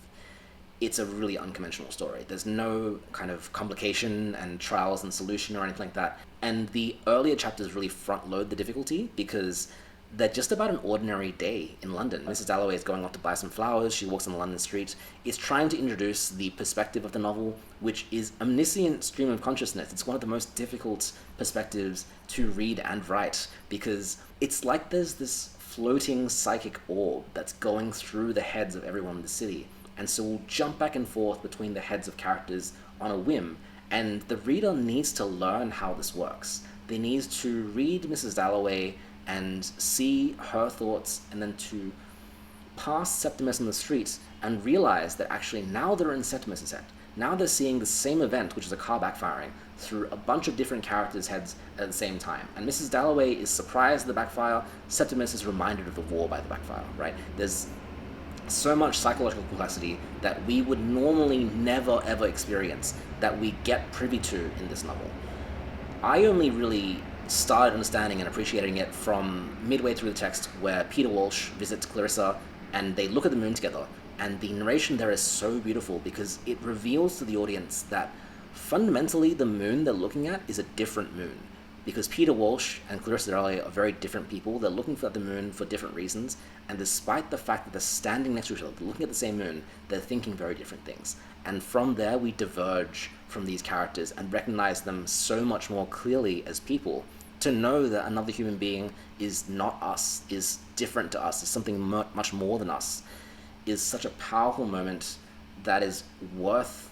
It's a really unconventional story. There's no kind of complication and trials and solution or anything like that. And the earlier chapters really front load the difficulty because they're just about an ordinary day in London. Mrs. Dalloway is going off to buy some flowers. She walks on the London street. It's trying to introduce the perspective of the novel, which is omniscient stream of consciousness. It's one of the most difficult perspectives to read and write because it's like there's this floating psychic orb that's going through the heads of everyone in the city. And so we'll jump back and forth between the heads of characters on a whim, and the reader needs to learn how this works. They need to read Mrs. Dalloway and see her thoughts, and then to pass Septimus in the streets and realize that actually now they're in Septimus's head. Now they're seeing the same event, which is a car backfiring, through a bunch of different characters' heads at the same time. And Mrs. Dalloway is surprised at the backfire. Septimus is reminded of the war by the backfire, right? There's so much psychological complexity that we would normally never ever experience that we get privy to in this novel. I only really started understanding and appreciating it from midway through the text, where Peter Walsh visits Clarissa and they look at the moon together. And the narration there is so beautiful because it reveals to the audience that fundamentally the moon they're looking at is a different moon. Because Peter Walsh and Clarissa Dalloway are very different people. They're looking for the moon for different reasons. And despite the fact that they're standing next to each other, they're looking at the same moon, they're thinking very different things. And from there, we diverge from these characters and recognize them so much more clearly as people. To know that another human being is not us, is different to us, is something much more than us, is such a powerful moment that is worth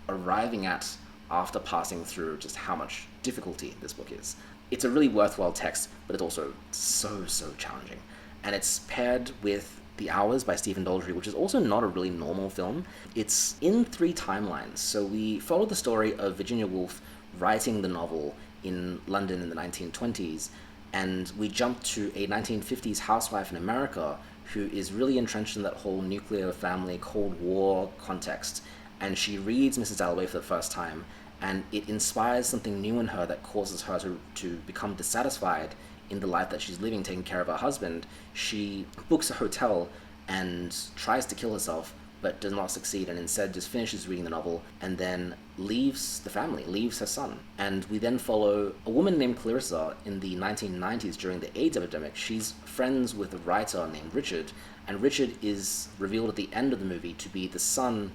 arriving at after passing through just how much difficulty this book is. It's a really worthwhile text, but it's also so challenging. And it's paired with The Hours by Stephen Daldry, which is also not a really normal film. It's in 3 timelines. So we follow the story of Virginia Woolf writing the novel in London in the 1920s, and we jump to a 1950s housewife in America who is really entrenched in that whole nuclear family Cold War context. And she reads Mrs. Dalloway for the first time, and it inspires something new in her that causes her to become dissatisfied in the life that she's living, taking care of her husband. She books a hotel and tries to kill herself, but does not succeed, and instead just finishes reading the novel and then leaves the family, leaves her son. And we then follow a woman named Clarissa in the 1990s during the AIDS epidemic. She's friends with a writer named Richard, and Richard is revealed at the end of the movie to be the son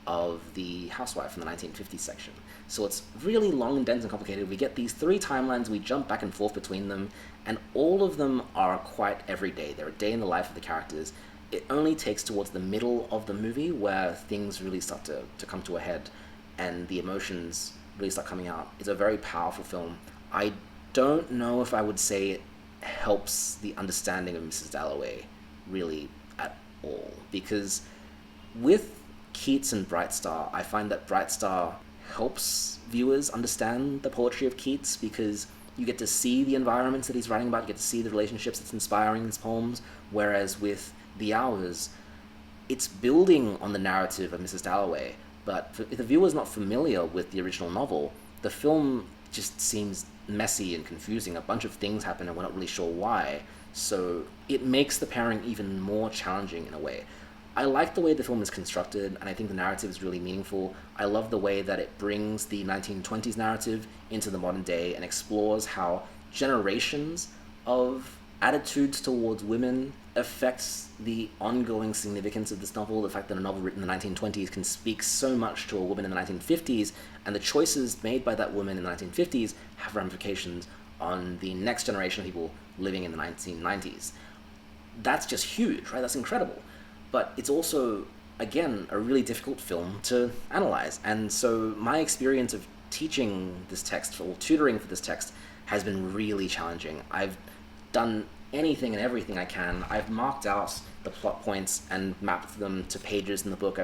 of the housewife in the 1950s section. So it's really long and dense and complicated. We get these 3 timelines, we jump back and forth between them, and all of them are quite everyday. They're a day in the life of the characters. It only takes towards the middle of the movie where things really start to come to a head and the emotions really start coming out. It's a very powerful film. I don't know if I would say it helps the understanding of Mrs. Dalloway really at all, because with Keats and Bright Star, I find that Bright Star helps viewers understand the poetry of Keats, because you get to see the environments that he's writing about, you get to see the relationships that's inspiring his poems, whereas with The Hours, it's building on the narrative of Mrs. Dalloway, but if the viewer's not familiar with the original novel, the film just seems messy and confusing. A bunch of things happen and we're not really sure why, so it makes the pairing even more challenging in a way. I like the way the film is constructed, and I think the narrative is really meaningful. I love the way that it brings the 1920s narrative into the modern day and explores how generations of attitudes towards women affects the ongoing significance of this novel. The fact that a novel written in the 1920s can speak so much to a woman in the 1950s, and the choices made by that woman in the 1950s have ramifications on the next generation of people living in the 1990s. That's just huge, right? That's incredible. But it's also, again, a really difficult film to analyze. And so my experience of teaching this text, or tutoring for this text, has been really challenging. I've done anything and everything I can. I've marked out the plot points and mapped them to pages in the book.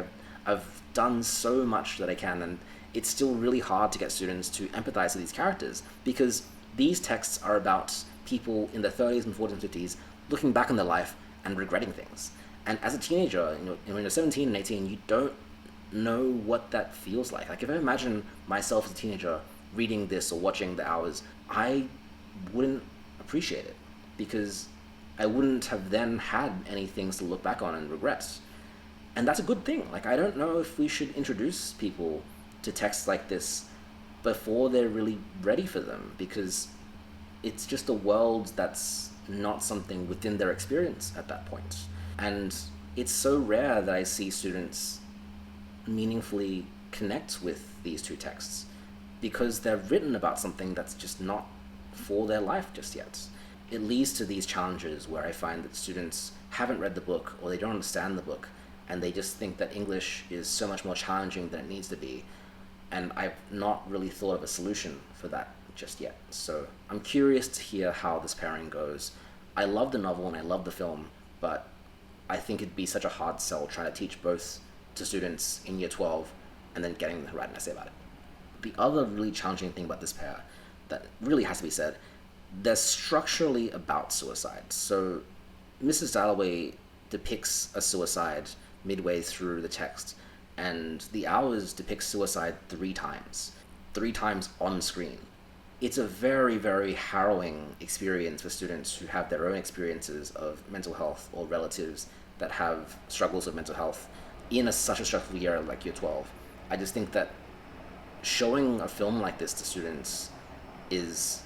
I've done so much that I can, and it's still really hard to get students to empathize with these characters, because these texts are about people in their 30s and 40s and 50s looking back on their life and regretting things. And as a teenager, when you're 17 and 18, you don't know what that feels like. Like, if I imagine myself as a teenager reading this or watching The Hours, I wouldn't appreciate it, because I wouldn't have then had any things to look back on and regret. And that's a good thing. Like, I don't know if we should introduce people to texts like this before they're really ready for them, because it's just a world that's not something within their experience at that point. And it's so rare that I see students meaningfully connect with these 2 texts, because they're written about something that's just not for their life just yet. It leads to these challenges where I find that students haven't read the book, or they don't understand the book, and they just think that English is so much more challenging than it needs to be. And I've not really thought of a solution for that just yet. So I'm curious to hear how this pairing goes. I love the novel and I love the film, but I think it'd be such a hard sell trying to teach both to students in year 12 and then getting them to write an essay about it. The other really challenging thing about this pair that really has to be said, they're structurally about suicide. So Mrs. Dalloway depicts a suicide midway through the text, and The Hours depicts suicide 3 times on screen. It's a very, very harrowing experience for students who have their own experiences of mental health or relatives that have struggles with mental health in such a stressful year like year 12. I just think that showing a film like this to students is,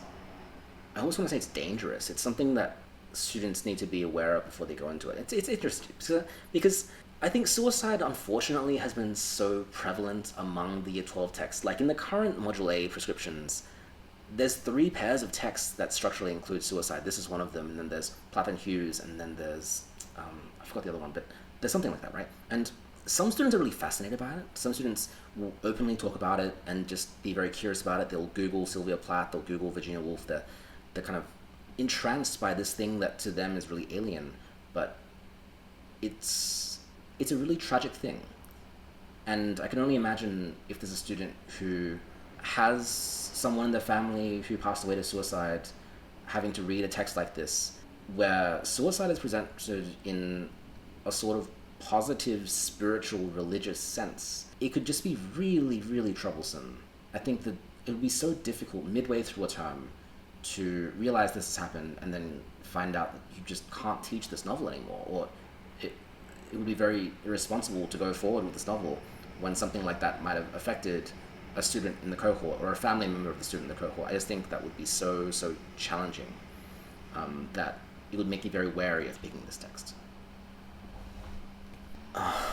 I almost want to say it's dangerous. It's something that students need to be aware of before they go into it. It's interesting because I think suicide, unfortunately, has been so prevalent among the year 12 texts. Like in the current Module A prescriptions, there's 3 pairs of texts that structurally include suicide. This is one of them, and then there's Platt and Hughes, and then there's, I forgot the other one, but there's something like that, right? And some students are really fascinated by it. Some students will openly talk about it and just be very curious about it. They'll Google Sylvia Plath, they'll Google Virginia Woolf. They're kind of entranced by this thing that to them is really alien, but it's a really tragic thing. And I can only imagine if there's a student who has someone in their family who passed away to suicide, having to read a text like this, where suicide is presented in a sort of positive, spiritual, religious sense. It could just be really, really troublesome. I think that it would be so difficult midway through a term to realize this has happened and then find out that you just can't teach this novel anymore, or it would be very irresponsible to go forward with this novel when something like that might have affected a student in the cohort or a family member of the student in the cohort. I just think that would be so challenging that it would make me very wary of picking this text.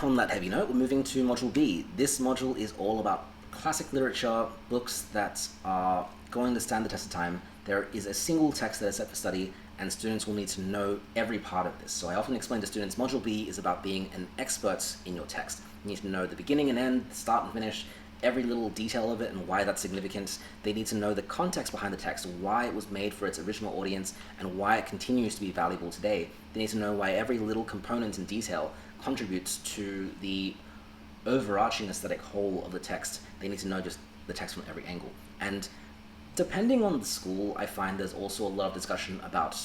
On that heavy note, we're moving to Module B. This module is all about classic literature, books that are going to stand the test of time. There is a single text that is set for study, and students will need to know every part of this. So I often explain to students, Module B is about being an expert in your text. You need to know the beginning and end, start and finish, every little detail of it and why that's significant. They need to know the context behind the text, why it was made for its original audience, and why it continues to be valuable today. They need to know why every little component and detail contributes to the overarching aesthetic whole of the text. They need to know just the text from every angle. And depending on the school, I find there's also a lot of discussion about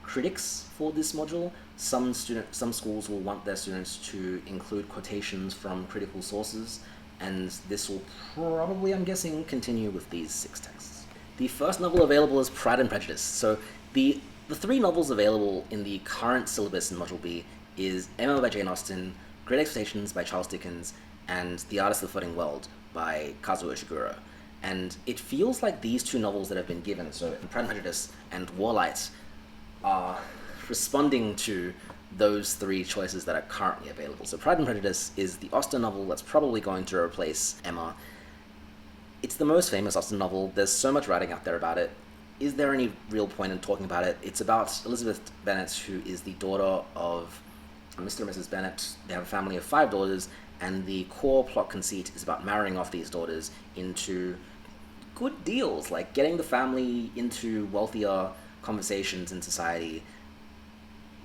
critics for this module. Some schools will want their students to include quotations from critical sources, and this will probably, I'm guessing, continue with these 6 texts. The first novel available is Pride and Prejudice. So the 3 novels available in the current syllabus in Module B is Emma by Jane Austen, Great Expectations by Charles Dickens, and The Artist of the Floating World by Kazuo Ishiguro. And it feels like these 2 novels that have been given, so Pride and Prejudice and Warlight, are responding to those 3 choices that are currently available. So Pride and Prejudice is the Austen novel that's probably going to replace Emma. It's the most famous Austen novel. There's so much writing out there about it. Is there any real point in talking about it? It's about Elizabeth Bennet, who is the daughter of Mr. and Mrs. Bennet. They have a family of 5 daughters, and the core plot conceit is about marrying off these daughters into good deals, like getting the family into wealthier conversations in society,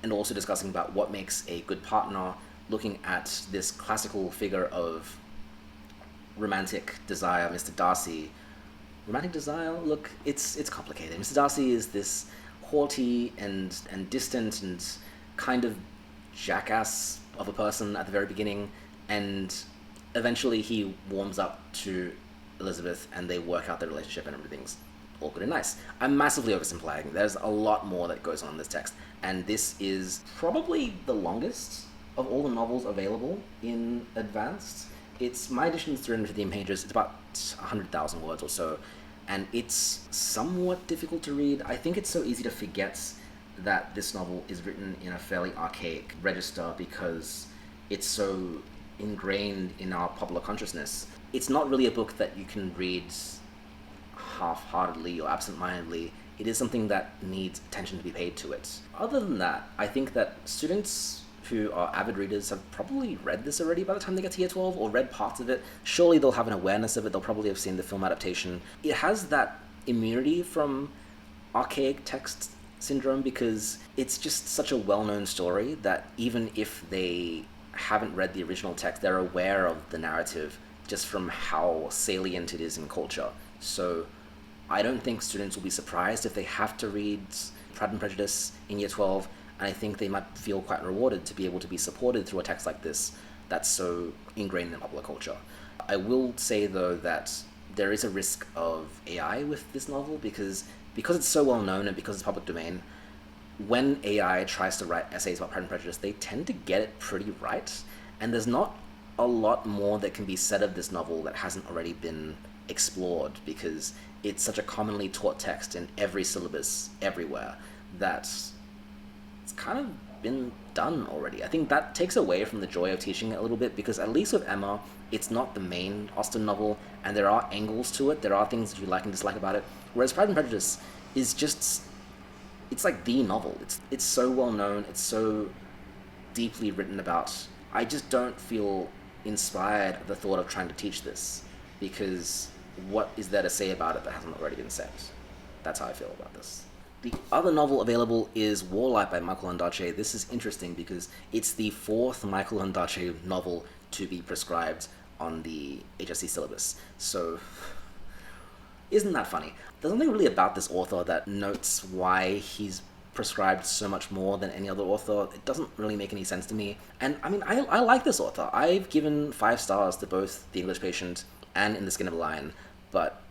and also discussing about what makes a good partner, looking at this classical figure of romantic desire, Mr. Darcy. Romantic desire? Look, it's complicated. Mr. Darcy is this haughty and distant and kind of jackass of a person at the very beginning, and eventually he warms up to Elizabeth and they work out their relationship and everything's all good and nice. I'm massively oversimplifying. There's a lot more that goes on in this text, and this is probably the longest of all the novels available in Advanced. My edition is 315 pages. It's about 100,000 words or so, and it's somewhat difficult to read. I think it's so easy to forget that this novel is written in a fairly archaic register because it's so ingrained in our popular consciousness. It's not really a book that you can read half-heartedly or absent-mindedly. It is something that needs attention to be paid to it. Other than that, I think that students who are avid readers have probably read this already by the time they get to year 12, or read parts of it. Surely they'll have an awareness of it. They'll probably have seen the film adaptation. It has that immunity from archaic text syndrome, because it's just such a well-known story that even if they haven't read the original text, they're aware of the narrative just from how salient it is in culture. So I don't think students will be surprised if they have to read Pride and Prejudice in Year 12, and I think they might feel quite rewarded to be able to be supported through a text like this that's so ingrained in popular culture. I will say, though, that there is a risk of AI with this novel because it's so well known and because it's public domain. When AI tries to write essays about Pride and Prejudice, they tend to get it pretty right, and there's not a lot more that can be said of this novel that hasn't already been explored, because it's such a commonly taught text in every syllabus everywhere that it's kind of been done already. I think that takes away from the joy of teaching it a little bit, because at least with Emma, it's not the main Austen novel, and there are angles to it, there are things that you like and dislike about it, whereas Pride and Prejudice is just, it's like the novel. It's so well known, it's so deeply written about. I just don't feel inspired at the thought of trying to teach this, because what is there to say about it that hasn't already been said? That's how I feel about this. The other novel available is Warlight by Michael Ondaatje. This is interesting because it's the fourth Michael Ondaatje novel to be prescribed on the HSC syllabus. So, isn't that funny? There's something really about this author that notes why he's prescribed so much more than any other author. It doesn't really make any sense to me. And I mean, I like this author. I've given 5 stars to both The English Patient and In the Skin of a Lion, but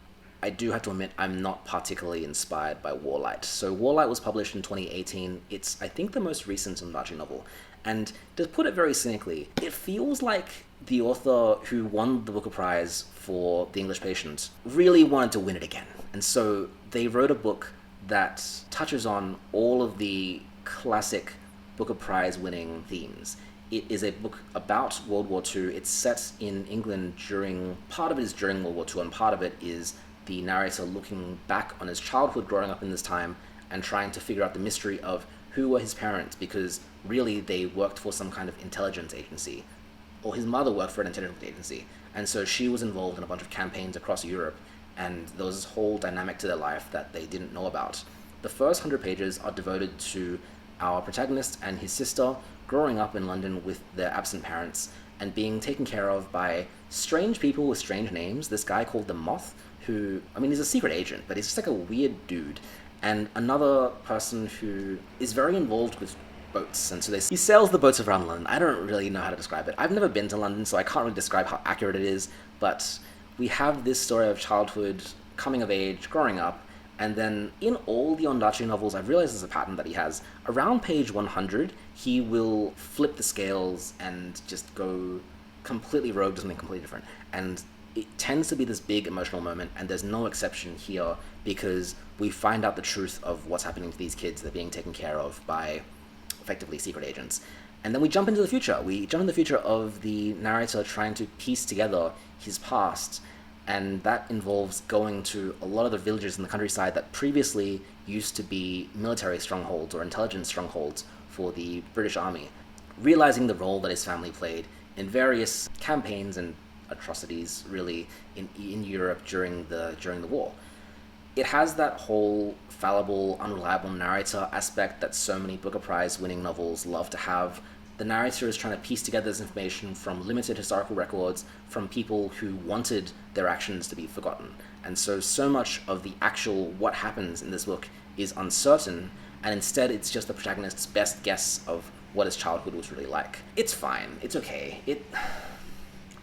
I do have to admit I'm not particularly inspired by Warlight. So Warlight was published in 2018. It's, I think, the most recent Ondaatje novel. And to put it very cynically, it feels like the author who won the Booker Prize for The English Patient really wanted to win it again. And so they wrote a book that touches on all of the classic Booker Prize winning themes. It is a book about World War II. It's set in England part of it is during World War II, and part of it is the narrator looking back on his childhood growing up in this time and trying to figure out the mystery of who were his parents, because really they worked for some kind of intelligence agency, or his mother worked for an intelligence agency, and so she was involved in a bunch of campaigns across Europe, and there was this whole dynamic to their life that they didn't know about. The first 100 pages are devoted to our protagonist and his sister growing up in London with their absent parents and being taken care of by strange people with strange names. This guy called the Moth, who, I mean, he's a secret agent, but he's just like a weird dude. And another person who is very involved with boats, and so he sails the boats around London. I don't really know how to describe it. I've never been to London, so I can't really describe how accurate it is, but we have this story of childhood, coming of age, growing up, and then in all the Ondaatje novels, I've realized there's a pattern that he has. Around page 100, he will flip the scales and just go completely rogue to something completely different. And it tends to be this big emotional moment, and there's no exception here, because we find out the truth of what's happening to these kids. They're being taken care of by effectively secret agents. And then we jump into the future. We jump into the future of the narrator trying to piece together his past, and that involves going to a lot of the villages in the countryside that previously used to be military strongholds or intelligence strongholds for the British Army, realizing the role that his family played in various campaigns and atrocities, really, in Europe during the war. It has that whole fallible, unreliable narrator aspect that so many Booker Prize winning novels love to have. The narrator is trying to piece together this information from limited historical records, from people who wanted their actions to be forgotten. And so much of the actual what happens in this book is uncertain, and instead it's just the protagonist's best guess of what his childhood was really like. It's fine, it's okay.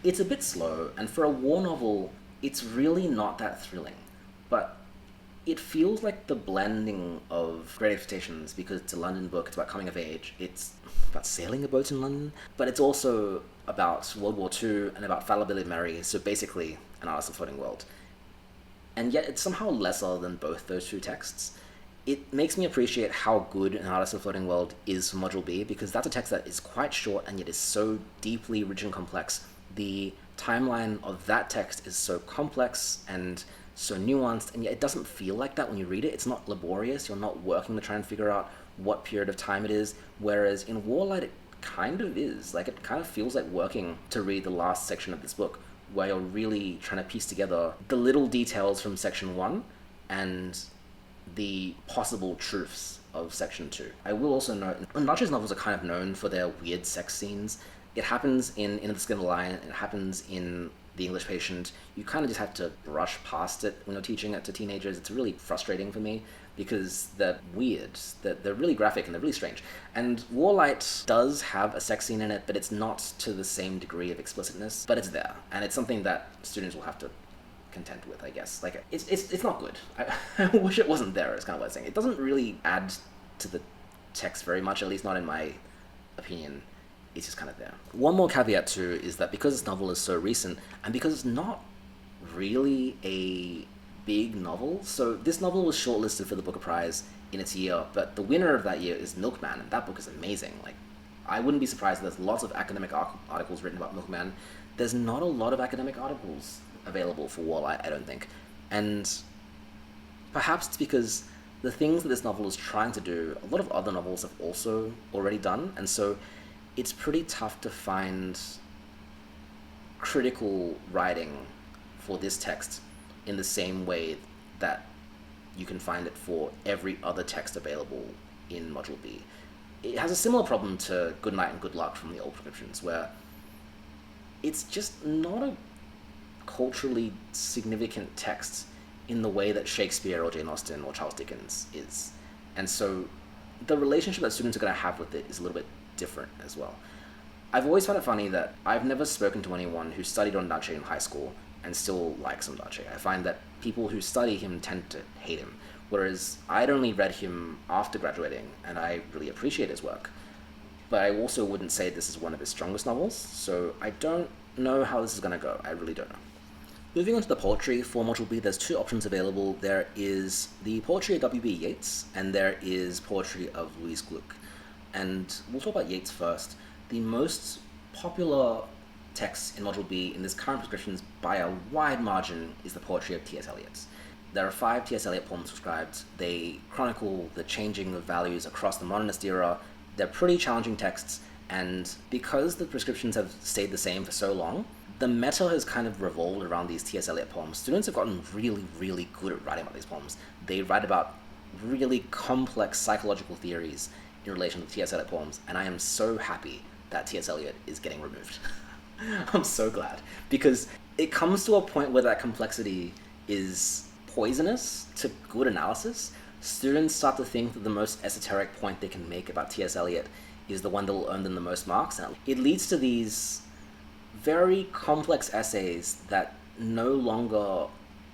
It's a bit slow, and for a war novel, it's really not that thrilling. But it feels like the blending of Great Expectations, because it's a London book, it's about coming of age, it's about sailing a boat in London, but it's also about World War II and about Fallibility Mary, so basically an Artist of Floating World. And yet it's somehow lesser than both those two texts. It makes me appreciate how good An Artist of Floating World is for Module B, because that's a text that is quite short and yet is so deeply rich and complex. The timeline of that text is so complex and so nuanced, and yet it doesn't feel like that when you read it. It's not laborious, you're not working to try and figure out what period of time it is, whereas in Warlight it kind of is. Like, it kind of feels like working to read the last section of this book, where you're really trying to piece together the little details from section 1 and the possible truths of section 2. I will also note, Ondaatje's novels are kind of known for their weird sex scenes. It happens in the Skin of the Lion, it happens in The English Patient. You kind of just have to brush past it when you're teaching it to teenagers. It's really frustrating for me because they're weird, they're really graphic, and they're really strange. And Warlight does have a sex scene in it, but it's not to the same degree of explicitness, but it's there, and it's something that students will have to contend with, I guess. Like, it's not good. I wish it wasn't there, is kind of what I'm saying. It doesn't really add to the text very much, at least not in my opinion. It's just kind of there. One more caveat too is that because this novel is so recent, and because it's not really a big novel, so this novel was shortlisted for the Booker Prize in its year, but the winner of that year is Milkman, and that book is amazing. Like, I wouldn't be surprised if there's lots of academic articles written about Milkman. There's not a lot of academic articles available for Warlight, I don't think. And perhaps it's because the things that this novel is trying to do, a lot of other novels have also already done, and so it's pretty tough to find critical writing for this text in the same way that you can find it for every other text available in Module B. It has a similar problem to Good Night and Good Luck from the old prescriptions, where it's just not a culturally significant text in the way that Shakespeare or Jane Austen or Charles Dickens is. And so the relationship that students are going to have with it is a little bit different as well. I've always found it funny that I've never spoken to anyone who studied Ondaatje in high school and still likes Ondaatje. I find that people who study him tend to hate him, whereas I'd only read him after graduating, and I really appreciate his work. But I also wouldn't say this is one of his strongest novels, so I don't know how this is going to go. I really don't know. Moving on to the poetry for Module B, there's two options available. There is the poetry of W.B. Yeats, and there is poetry of Louise Gluck. And we'll talk about Yeats first. The most popular text in Module B in this current prescriptions by a wide margin is the poetry of T.S. Eliot. There are 5 T.S. Eliot poems prescribed. They chronicle the changing of values across the modernist era. They're pretty challenging texts, and because the prescriptions have stayed the same for so long, the meta has kind of revolved around these T.S. Eliot poems. Students have gotten really, really good at writing about these poems. They write about really complex psychological theories in relation to T.S. Eliot poems, and I am so happy that T.S. Eliot is getting removed. I'm so glad, because it comes to a point where that complexity is poisonous to good analysis. Students start to think that the most esoteric point they can make about T.S. Eliot is the one that will earn them the most marks, and it leads to these very complex essays that no longer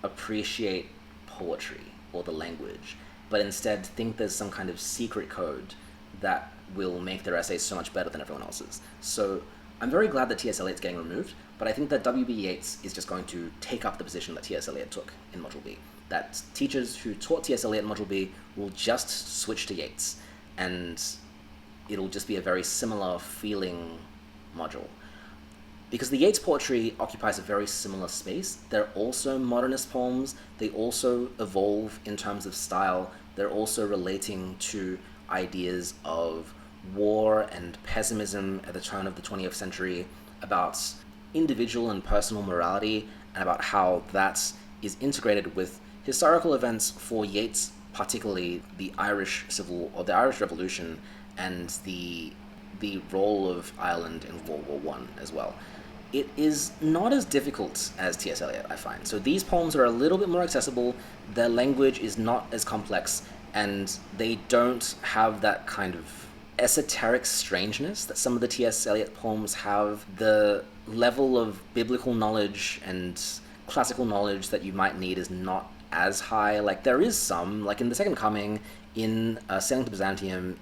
appreciate poetry or the language, but instead think there's some kind of secret code that will make their essays so much better than everyone else's. So I'm very glad that T.S. Eliot's getting removed, but I think that W.B. Yeats is just going to take up the position that T.S. Eliot took in Module B. That teachers who taught T.S. Eliot in Module B will just switch to Yeats, and it'll just be a very similar feeling module. Because the Yeats poetry occupies a very similar space. They're also modernist poems. They also evolve in terms of style. They're also relating to ideas of war and pessimism at the turn of the 20th century, about individual and personal morality, and about how that is integrated with historical events for Yeats, particularly the Irish Revolution and the role of Ireland in World War I as well. It is not as difficult as T.S. Eliot, I find. So these poems are a little bit more accessible, their language is not as complex, and they don't have that kind of esoteric strangeness that some of the T.S. Eliot poems have. The level of biblical knowledge and classical knowledge that you might need is not as high. Like, there is some, like in The Second Coming, in Sailing to Byzantium,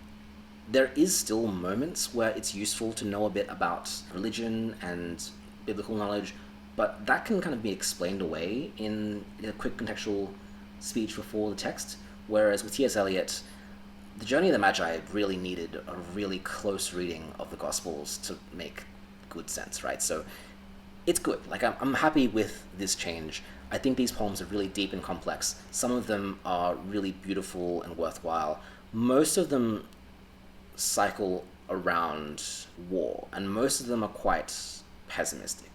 there is still moments where it's useful to know a bit about religion and biblical knowledge, but that can kind of be explained away in a quick contextual speech before the text, whereas with T.S. Eliot, The Journey of the Magi really needed a really close reading of the Gospels to make good sense, right? So it's good. Like, I'm happy with this change. I think these poems are really deep and complex. Some of them are really beautiful and worthwhile. Most of them cycle around war, and most of them are quite pessimistic.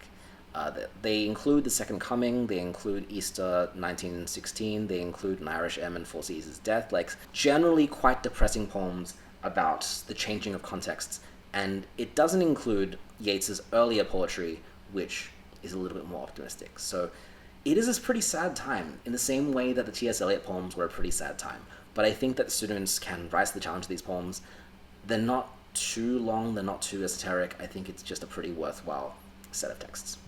They include The Second Coming, they include Easter 1916, they include An Irish M and Four Seasons' Death, like generally quite depressing poems about the changing of contexts. And it doesn't include Yeats's earlier poetry, which is a little bit more optimistic. So it is a pretty sad time, in the same way that the T.S. Eliot poems were a pretty sad time. But I think that students can rise to the challenge of these poems. They're not too long, they're not too esoteric. I think it's just a pretty worthwhile set of texts.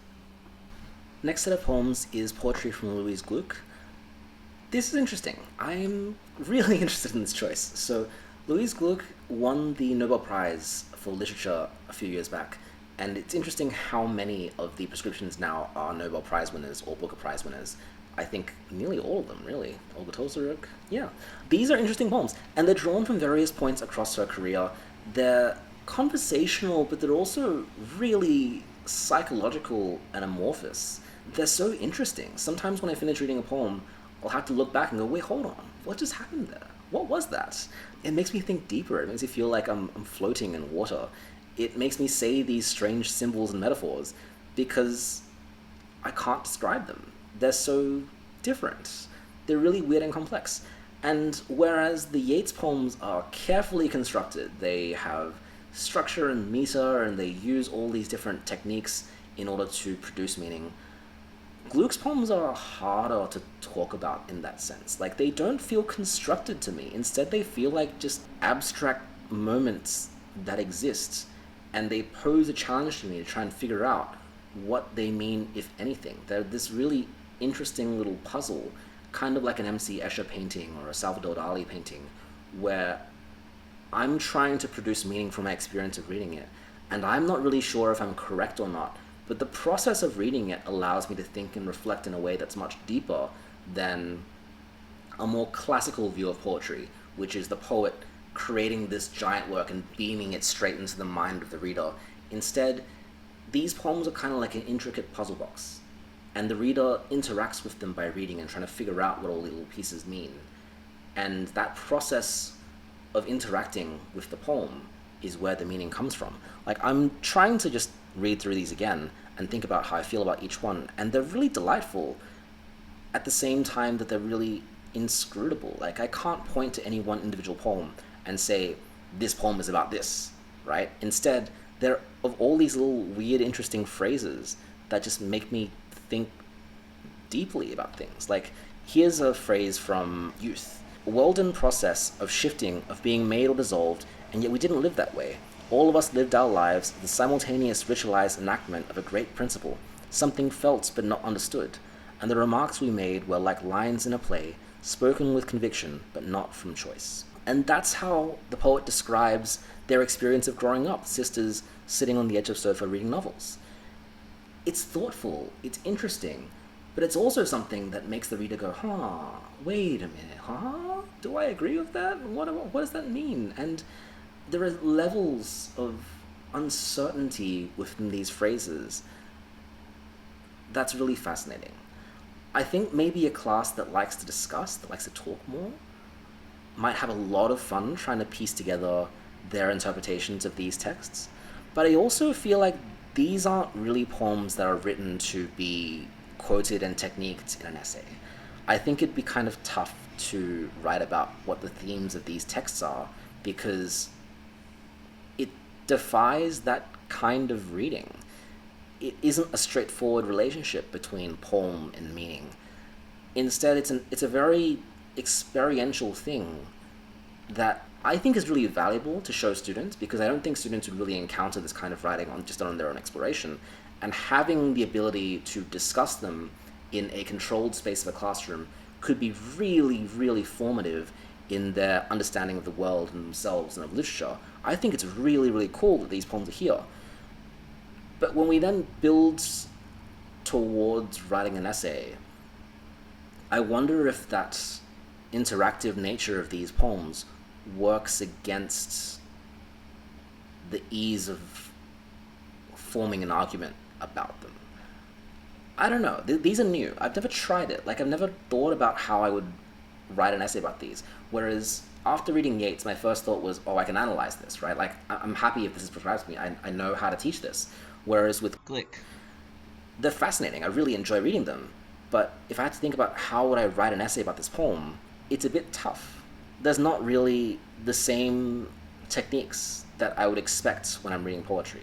Next set of poems is poetry from Louise Gluck. This is interesting. I'm really interested in this choice. So Louise Gluck won the Nobel Prize for Literature a few years back, and it's interesting how many of the prescriptions now are Nobel Prize winners or Booker Prize winners. I think nearly all of them, really. Olga Tokarczuk, yeah. These are interesting poems, and they're drawn from various points across her career. They're conversational, but they're also really psychological and amorphous. They're so interesting. Sometimes when I finish reading a poem, I'll have to look back and go, wait, hold on, what just happened there? What was that? It makes me think deeper. It makes me feel like I'm floating in water. It makes me say these strange symbols and metaphors because I can't describe them. They're so different. They're really weird and complex. And whereas the Yeats poems are carefully constructed, they have structure and meter, and they use all these different techniques in order to produce meaning, Gluck's poems are harder to talk about in that sense. Like, they don't feel constructed to me. Instead, they feel like just abstract moments that exist, and they pose a challenge to me to try and figure out what they mean, if anything. They're this really interesting little puzzle, kind of like an M.C. Escher painting or a Salvador Dali painting, where I'm trying to produce meaning from my experience of reading it, and I'm not really sure if I'm correct or not, but the process of reading it allows me to think and reflect in a way that's much deeper than a more classical view of poetry, which is the poet creating this giant work and beaming it straight into the mind of the reader. Instead, these poems are kind of like an intricate puzzle box, and the reader interacts with them by reading and trying to figure out what all the little pieces mean. And that process of interacting with the poem is where the meaning comes from. Like, I'm trying to just read through these again and think about how I feel about each one, and they're really delightful at the same time that they're really inscrutable. Like, I can't point to any one individual poem and say, this poem is about this, right? Instead, they're of all these little weird, interesting phrases that just make me think deeply about things. Like, here's a phrase from Youth. A well-done process of shifting, of being made or dissolved, and yet we didn't live that way. All of us lived our lives the simultaneous ritualized enactment of a great principle, something felt but not understood, and the remarks we made were like lines in a play, spoken with conviction but not from choice. And that's how the poet describes their experience of growing up, sisters sitting on the edge of the sofa reading novels. It's thoughtful, it's interesting, but it's also something that makes the reader go, wait a minute, do I agree with that? What does that mean? And there are levels of uncertainty within these phrases that's really fascinating. I think maybe a class that likes to discuss, that likes to talk more, might have a lot of fun trying to piece together their interpretations of these texts. But I also feel like these aren't really poems that are written to be quoted and techniqued in an essay. I think it'd be kind of tough to write about what the themes of these texts are, because it defies that kind of reading. It isn't a straightforward relationship between poem and meaning. Instead, it's a very experiential thing that I think is really valuable to show students, because I don't think students would really encounter this kind of writing on their own exploration. And having the ability to discuss them in a controlled space of a classroom could be really, really formative in their understanding of the world and themselves and of literature. I think it's really, really cool that these poems are here. But when we then build towards writing an essay, I wonder if that interactive nature of these poems works against the ease of forming an argument about them. I don't know. These are new. I've never tried it. Like, I've never thought about how I would write an essay about these. Whereas after reading Yeats, my first thought was, I can analyze this, right? Like, I'm happy if this is prescribed to me. I know how to teach this. Whereas with Gluck, they're fascinating. I really enjoy reading them. But if I had to think about how would I write an essay about this poem, it's a bit tough. There's not really the same techniques that I would expect when I'm reading poetry.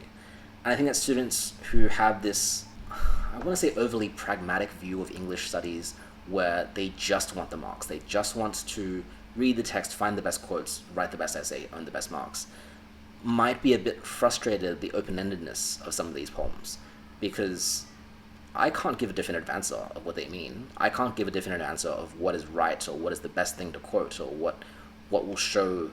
And I think that students who have this, I want to say, overly pragmatic view of English studies where they just want the marks, they just want to read the text, find the best quotes, write the best essay, earn the best marks, might be a bit frustrated at the open-endedness of some of these poems, because I can't give a definite answer of what they mean. I can't give a definite answer of what is right or what is the best thing to quote or what will show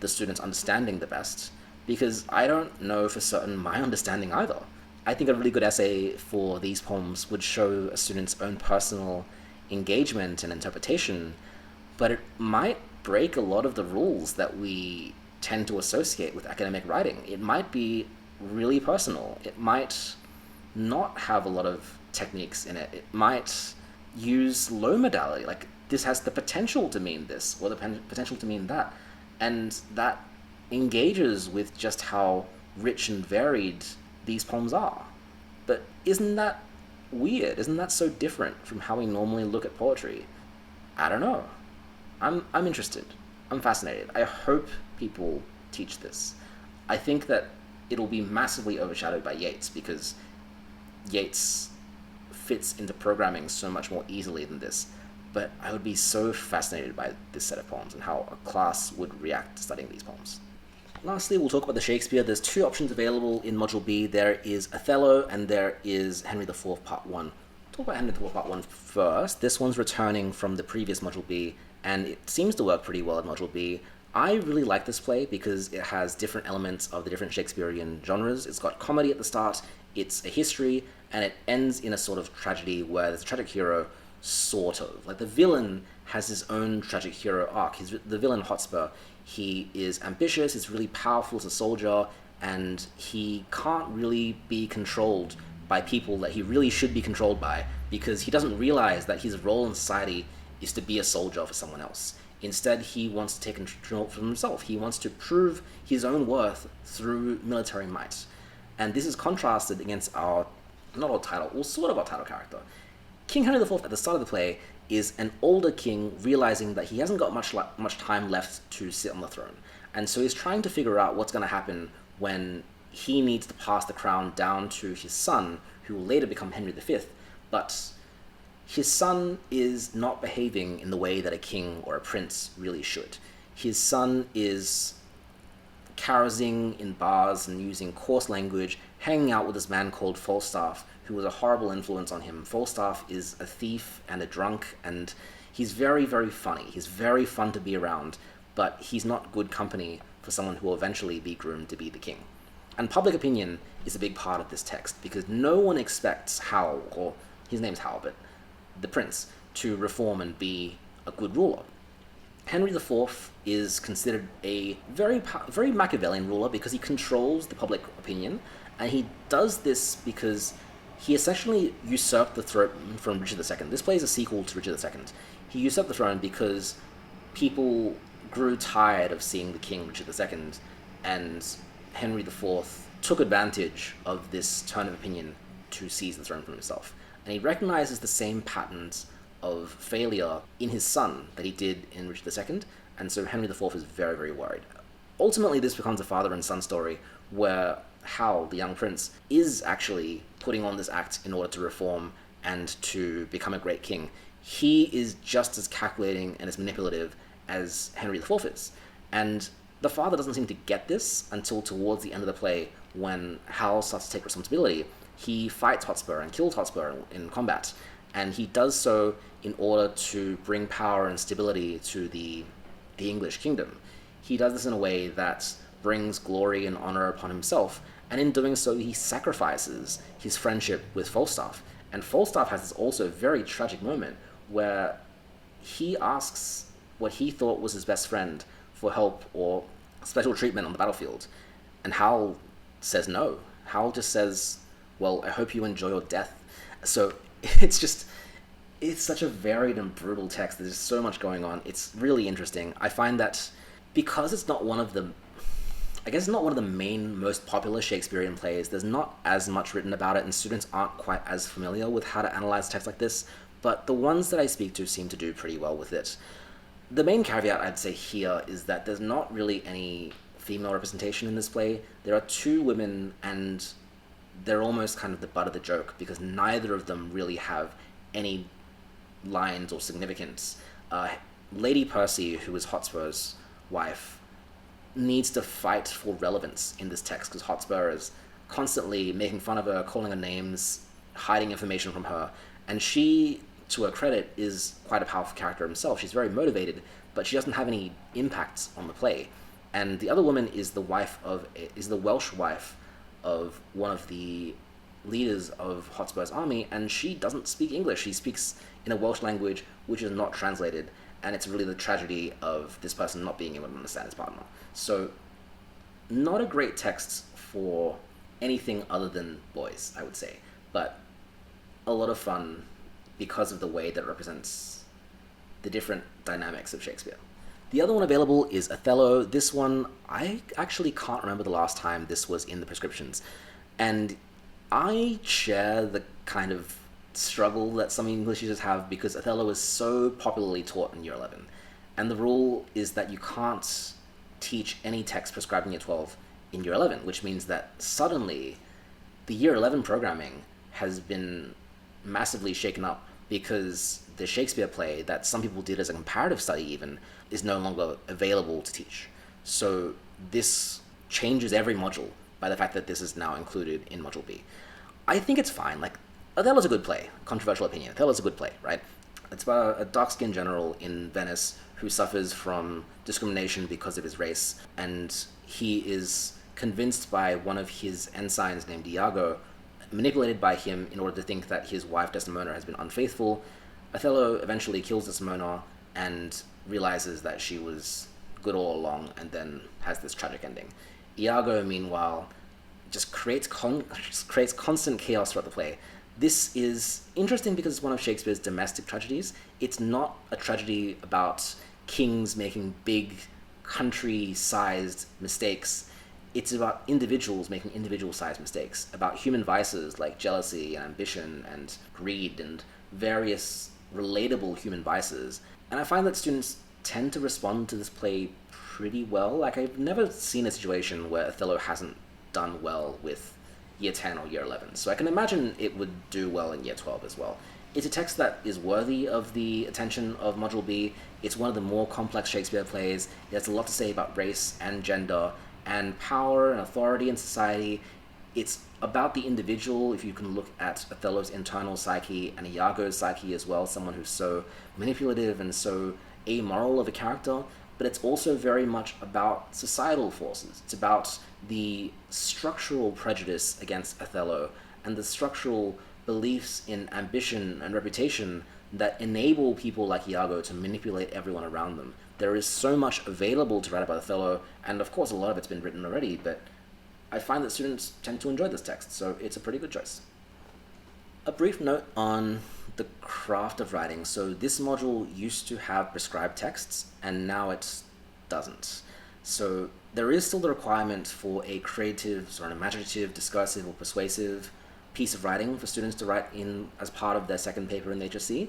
the student's understanding the best, because I don't know for certain my understanding either. I think a really good essay for these poems would show a student's own personal engagement and interpretation, but it might break a lot of the rules that we tend to associate with academic writing. It might be really personal. It might not have a lot of techniques in it. It might use low modality, like this has the potential to mean this or the potential to mean that, and that engages with just how rich and varied these poems are. But isn't that weird? Isn't that so different from how we normally look at poetry? I don't know. I'm interested. I'm fascinated. I hope people teach this. I think that it'll be massively overshadowed by Yeats, because Yeats fits into programming so much more easily than this. But I would be so fascinated by this set of poems and how a class would react to studying these poems. Lastly, we'll talk about the Shakespeare. There's two options available in Module B. There is Othello and there is Henry IV Part 1. Talk about Henry IV Part 1 first. This one's returning from the previous Module B, and it seems to work pretty well in Module B. I really like this play because it has different elements of the different Shakespearean genres. It's got comedy at the start, it's a history, and it ends in a sort of tragedy where there's a tragic hero, sort of. Like the villain has his own tragic hero arc. The villain Hotspur, he is ambitious, he's really powerful as a soldier, and he can't really be controlled by people that he really should be controlled by, because he doesn't realize that his role in society is to be a soldier for someone else. Instead, he wants to take control for himself. He wants to prove his own worth through military might. And this is contrasted against our, not our title, well, sort of our title character. King Henry IV at the start of the play is an older king realizing that he hasn't got much time left to sit on the throne. And so he's trying to figure out what's going to happen when he needs to pass the crown down to his son, who will later become Henry V. But his son is not behaving in the way that a king or a prince really should. His son is carousing in bars and using coarse language, hanging out with this man called Falstaff, who was a horrible influence on him. Falstaff is a thief and a drunk, and he's very, very funny. He's very fun to be around, but he's not good company for someone who will eventually be groomed to be the king. And public opinion is a big part of this text, because no one expects Hal, or his name's Hal, but the prince, to reform and be a good ruler. Henry IV is considered a very Machiavellian ruler because he controls the public opinion, and he does this because he essentially usurped the throne from Richard II. This play is a sequel to Richard II. He usurped the throne because people grew tired of seeing the king, Richard II, and Henry IV took advantage of this turn of opinion to seize the throne for himself. And he recognizes the same patterns of failure in his son that he did in Richard II, and so Henry IV is very, very worried. Ultimately, this becomes a father and son story where Hal, the young prince, is actually putting on this act in order to reform and to become a great king. He is just as calculating and as manipulative as Henry IV is. And the father doesn't seem to get this until towards the end of the play, when Hal starts to take responsibility. He fights Hotspur and kills Hotspur in combat, and he does so in order to bring power and stability to the English kingdom. He does this in a way that brings glory and honor upon himself, and in doing so he sacrifices his friendship with Falstaff. And Falstaff has this also very tragic moment where he asks what he thought was his best friend for help or special treatment on the battlefield, and Hal says no. Hal just says, well, I hope you enjoy your death. So it's such a varied and brutal text. There's so much going on. It's really interesting. I find that because it's not one of the I guess not one of the main, most popular Shakespearean plays. There's not as much written about it, and students aren't quite as familiar with how to analyze text like this, but the ones that I speak to seem to do pretty well with it. The main caveat I'd say here is that there's not really any female representation in this play. There are two women, and they're almost kind of the butt of the joke, because neither of them really have any lines or significance. Lady Percy, who is Hotspur's wife, needs to fight for relevance in this text because Hotspur is constantly making fun of her, calling her names, hiding information from her, and she, to her credit, is quite a powerful character herself. She's very motivated, but she doesn't have any impact on the play. And the other woman is the Welsh wife of one of the leaders of Hotspur's army, and she doesn't speak English. She speaks in a Welsh language which is not translated, and it's really the tragedy of this person not being able to understand his partner. So, not a great text for anything other than boys, I would say, but a lot of fun because of the way that it represents the different dynamics of Shakespeare. The other one available is Othello. This one, I actually can't remember the last time this was in the prescriptions, and I share the kind of struggle that some English users have because Othello is so popularly taught in Year 11, and the rule is that you can't teach any text prescribed in Year 12 in Year 11, which means that suddenly the Year 11 programming has been massively shaken up because the Shakespeare play that some people did as a comparative study even is no longer available to teach. So this changes every module by the fact that this is now included in Module B. I think it's fine. Like, Othello's a good play. Controversial opinion. Othello's a good play, right? It's about a dark-skinned general in Venice who suffers from discrimination because of his race, and he is convinced by one of his ensigns named Iago, manipulated by him in order to think that his wife Desdemona has been unfaithful. Othello eventually kills Desdemona and realizes that she was good all along, and then has this tragic ending. Iago, meanwhile, just creates constant chaos throughout the play. This is interesting because it's one of Shakespeare's domestic tragedies. It's not a tragedy about kings making big, country-sized mistakes. It's about individuals making individual-sized mistakes, about human vices like jealousy and ambition and greed and various relatable human vices. And I find that students tend to respond to this play pretty well. Like, I've never seen a situation where Othello hasn't done well with Year 10 or Year 11. So I can imagine it would do well in Year 12 as well. It's a text that is worthy of the attention of Module B. It's one of the more complex Shakespeare plays. It has a lot to say about race and gender and power and authority in society. It's about the individual, if you can look at Othello's internal psyche and Iago's psyche as well, someone who's so manipulative and so amoral of a character, but it's also very much about societal forces. It's about the structural prejudice against Othello and the structural beliefs in ambition and reputation that enable people like Iago to manipulate everyone around them. There is so much available to write about Othello, and of course a lot of it's been written already, but I find that students tend to enjoy this text, so it's a pretty good choice. A brief note on the craft of writing. So this module used to have prescribed texts, and now it doesn't. So there is still the requirement for a creative or an imaginative, discursive, or persuasive piece of writing for students to write in as part of their second paper in the HSC.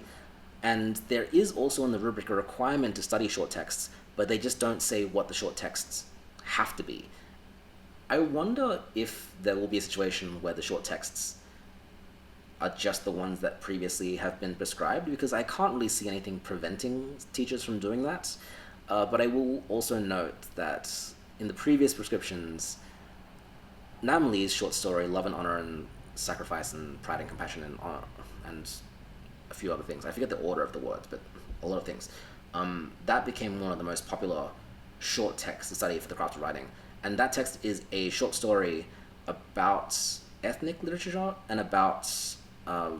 And there is also in the rubric a requirement to study short texts, but they just don't say what the short texts have to be. I wonder if there will be a situation where the short texts are just the ones that previously have been prescribed, because I can't really see anything preventing teachers from doing that. But I will also note that in the previous prescriptions, Namely's short story, Love and Honor and Sacrifice and Pride and Compassion and Honor, and a few other things, I forget the order of the words, but a lot of things, that became one of the most popular short texts to study for the craft of writing. And that text is a short story about ethnic literature and about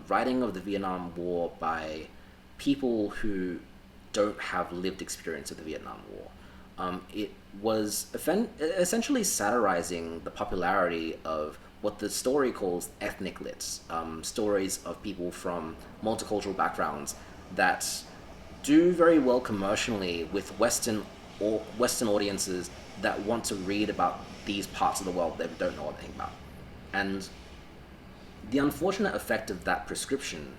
writing of the Vietnam War by people who don't have lived experience of the Vietnam War. It was essentially satirizing the popularity of what the story calls ethnic lit, stories of people from multicultural backgrounds that do very well commercially with Western audiences that want to read about these parts of the world they don't know anything about. And the unfortunate effect of that prescription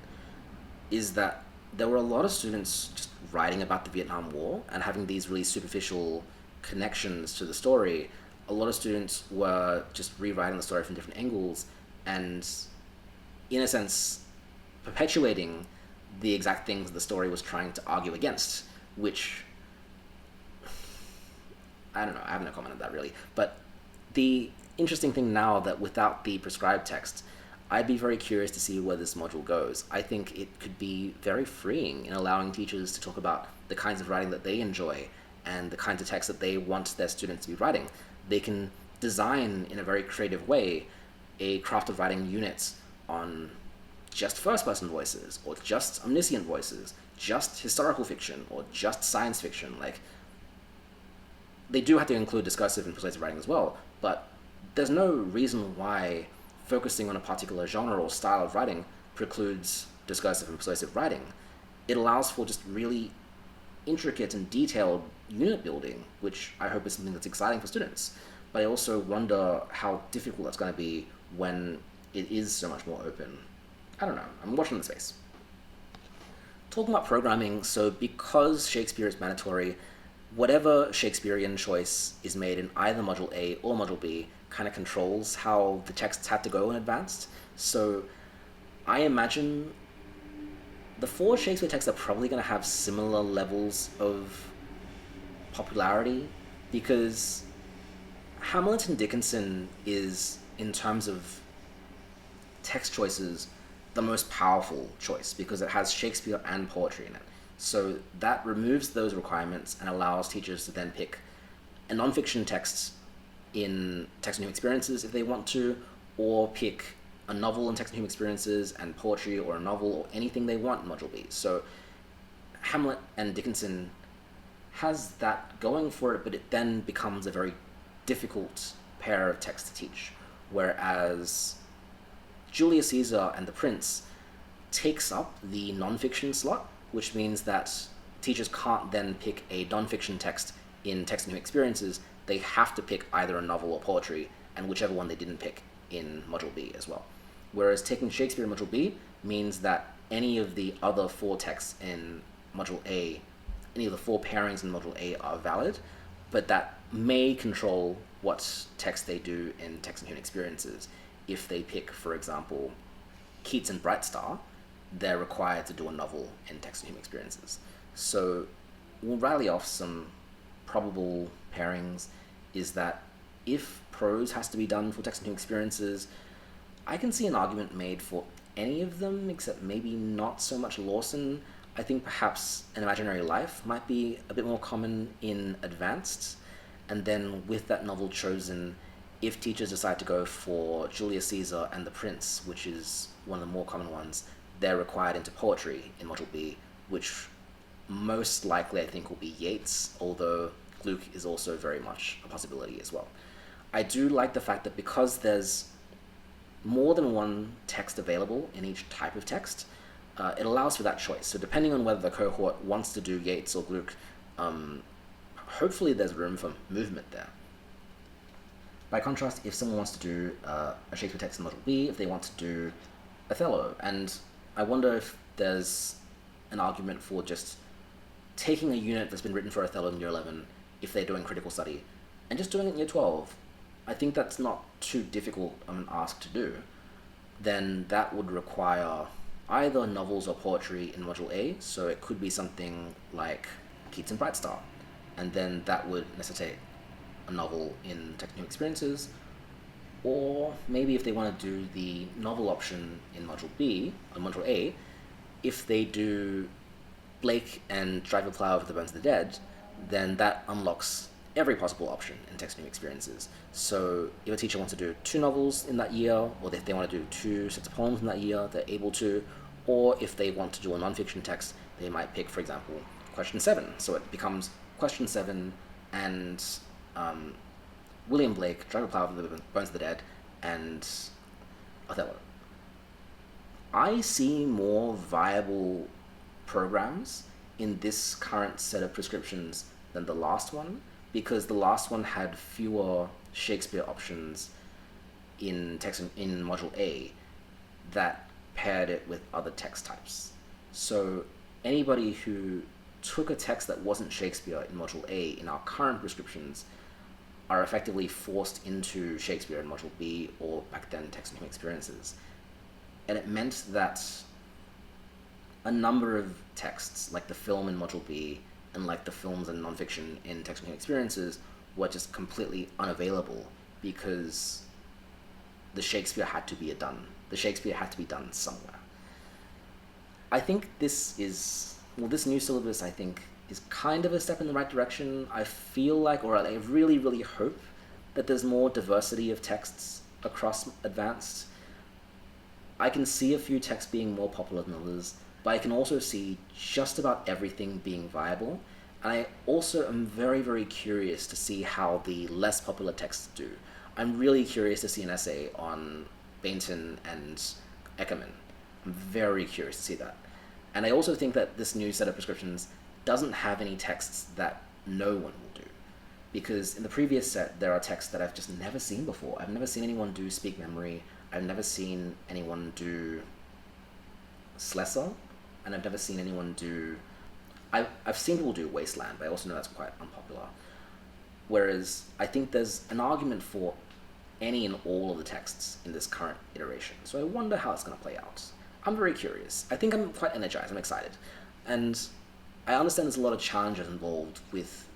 is that there were a lot of students just writing about the Vietnam War and having these really superficial connections to the story. A lot of students were just rewriting the story from different angles and, in a sense, perpetuating the exact things the story was trying to argue against, which, I don't know, I have no comment on that really. But the interesting thing now that without the prescribed text, I'd be very curious to see where this module goes. I think it could be very freeing in allowing teachers to talk about the kinds of writing that they enjoy and the kinds of texts that they want their students to be writing. They can design in a very creative way a craft of writing unit on just first-person voices, or just omniscient voices, just historical fiction, or just science fiction. Like, they do have to include discursive and persuasive writing as well, but there's no reason why focusing on a particular genre or style of writing precludes discursive and persuasive writing. It allows for just really intricate and detailed unit building, which I hope is something that's exciting for students. But I also wonder how difficult that's going to be when it is so much more open. I don't know, I'm watching the space. Talking about programming, so because Shakespeare is mandatory, whatever Shakespearean choice is made in either Module A or Module B kind of controls how the texts had to go in advanced. So I imagine the 4 Shakespeare texts are probably going to have similar levels of popularity, because Hamlet and Dickinson is, in terms of text choices, the most powerful choice because it has Shakespeare and poetry in it. So that removes those requirements and allows teachers to then pick a nonfiction text in Text and Human Experiences if they want to, or pick a novel in Text and Human Experiences and poetry, or a novel, or anything they want in Module B. So Hamlet and Dickinson has that going for it, but it then becomes a very difficult pair of texts to teach. Whereas Julius Caesar and the Prince takes up the nonfiction slot, which means that teachers can't then pick a nonfiction text in Text and Human Experiences. They have to pick either a novel or poetry, and whichever one they didn't pick in Module B as well. Whereas taking Shakespeare in Module B means that any of the other 4 texts in Module A, any of the 4 pairings in Module A are valid, but that may control what text they do in Text and Human Experiences. If they pick, for example, Keats and Bright Star, they're required to do a novel in Text and Human Experiences. So we'll rally off some probable pairings. Is that if prose has to be done for Text and Human Experiences, I can see an argument made for any of them, except maybe not so much Lawson. I think perhaps An Imaginary Life might be a bit more common in advanced, and then with that novel chosen, if teachers decide to go for Julius Caesar and the Prince, which is one of the more common ones, they're required into poetry in Module B, which most likely I think will be Yeats, although Gluck is also very much a possibility as well. I do like the fact that because there's more than one text available in each type of text, it allows for that choice. So depending on whether the cohort wants to do Yeats or Gluck, hopefully there's room for movement there. By contrast, if someone wants to do a Shakespeare text in Module B, if they want to do Othello, and I wonder if there's an argument for just taking a unit that's been written for Othello in Year 11, if they're doing critical study, and just doing it in Year 12. I think that's not too difficult of an ask to do. Then that would require either novels or poetry in Module A, so it could be something like Keats and Bright Star, and then that would necessitate a novel in Text and Human Experiences, or maybe if they want to do the novel option in Module B, or Module A, if they do Blake and Drive a Plow Over the Bones of the Dead, then that unlocks every possible option in Text and Human Experiences. So if a teacher wants to do 2 novels in that year, or if they want to do 2 sets of poems in that year, they're able to, or if they want to do a nonfiction text, they might pick, for example, question 7. So it becomes question 7 and William Blake, Drive a Plow Over the Bones of the Dead, and Othello. I see more viable programs in this current set of prescriptions than the last one, because the last one had fewer Shakespeare options in text in Module A that paired it with other text types. So anybody who took a text that wasn't Shakespeare in Module A in our current prescriptions are effectively forced into Shakespeare in Module B, or back then text and human experiences. And it meant that a number of texts, like the film in Module B and like the films and nonfiction in text and human experiences, were just completely unavailable because the Shakespeare had to be done. The Shakespeare had to be done somewhere. I think this new syllabus, I think, is kind of a step in the right direction. I feel like, or I really, really hope that there's more diversity of texts across advanced. I can see a few texts being more popular than others, but I can also see just about everything being viable. And I also am very, very curious to see how the less popular texts do. I'm really curious to see an essay on Baynton and Eckermann. I'm very curious to see that. And I also think that this new set of prescriptions doesn't have any texts that no one will do. Because in the previous set, there are texts that I've just never seen before. I've never seen anyone do Speak Memory. I've never seen anyone do Slessor. And I've never seen anyone do... I've seen people do Wasteland, but I also know that's quite unpopular. Whereas I think there's an argument for any and all of the texts in this current iteration. So I wonder how it's going to play out. I'm very curious. I think I'm quite energized. I'm excited. And I understand there's a lot of challenges involved with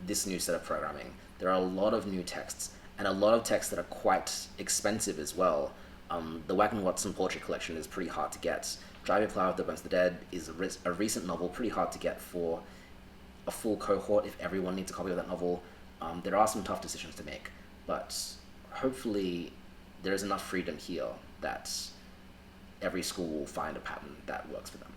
this new set of programming. There are a lot of new texts, and a lot of texts that are quite expensive as well. The Wagner Watson Poetry Collection is pretty hard to get. Drive Your Plow of the Bones of the Dead is a recent novel, pretty hard to get for a full cohort if everyone needs a copy of that novel. There are some tough decisions to make, but hopefully there is enough freedom here that every school will find a pattern that works for them.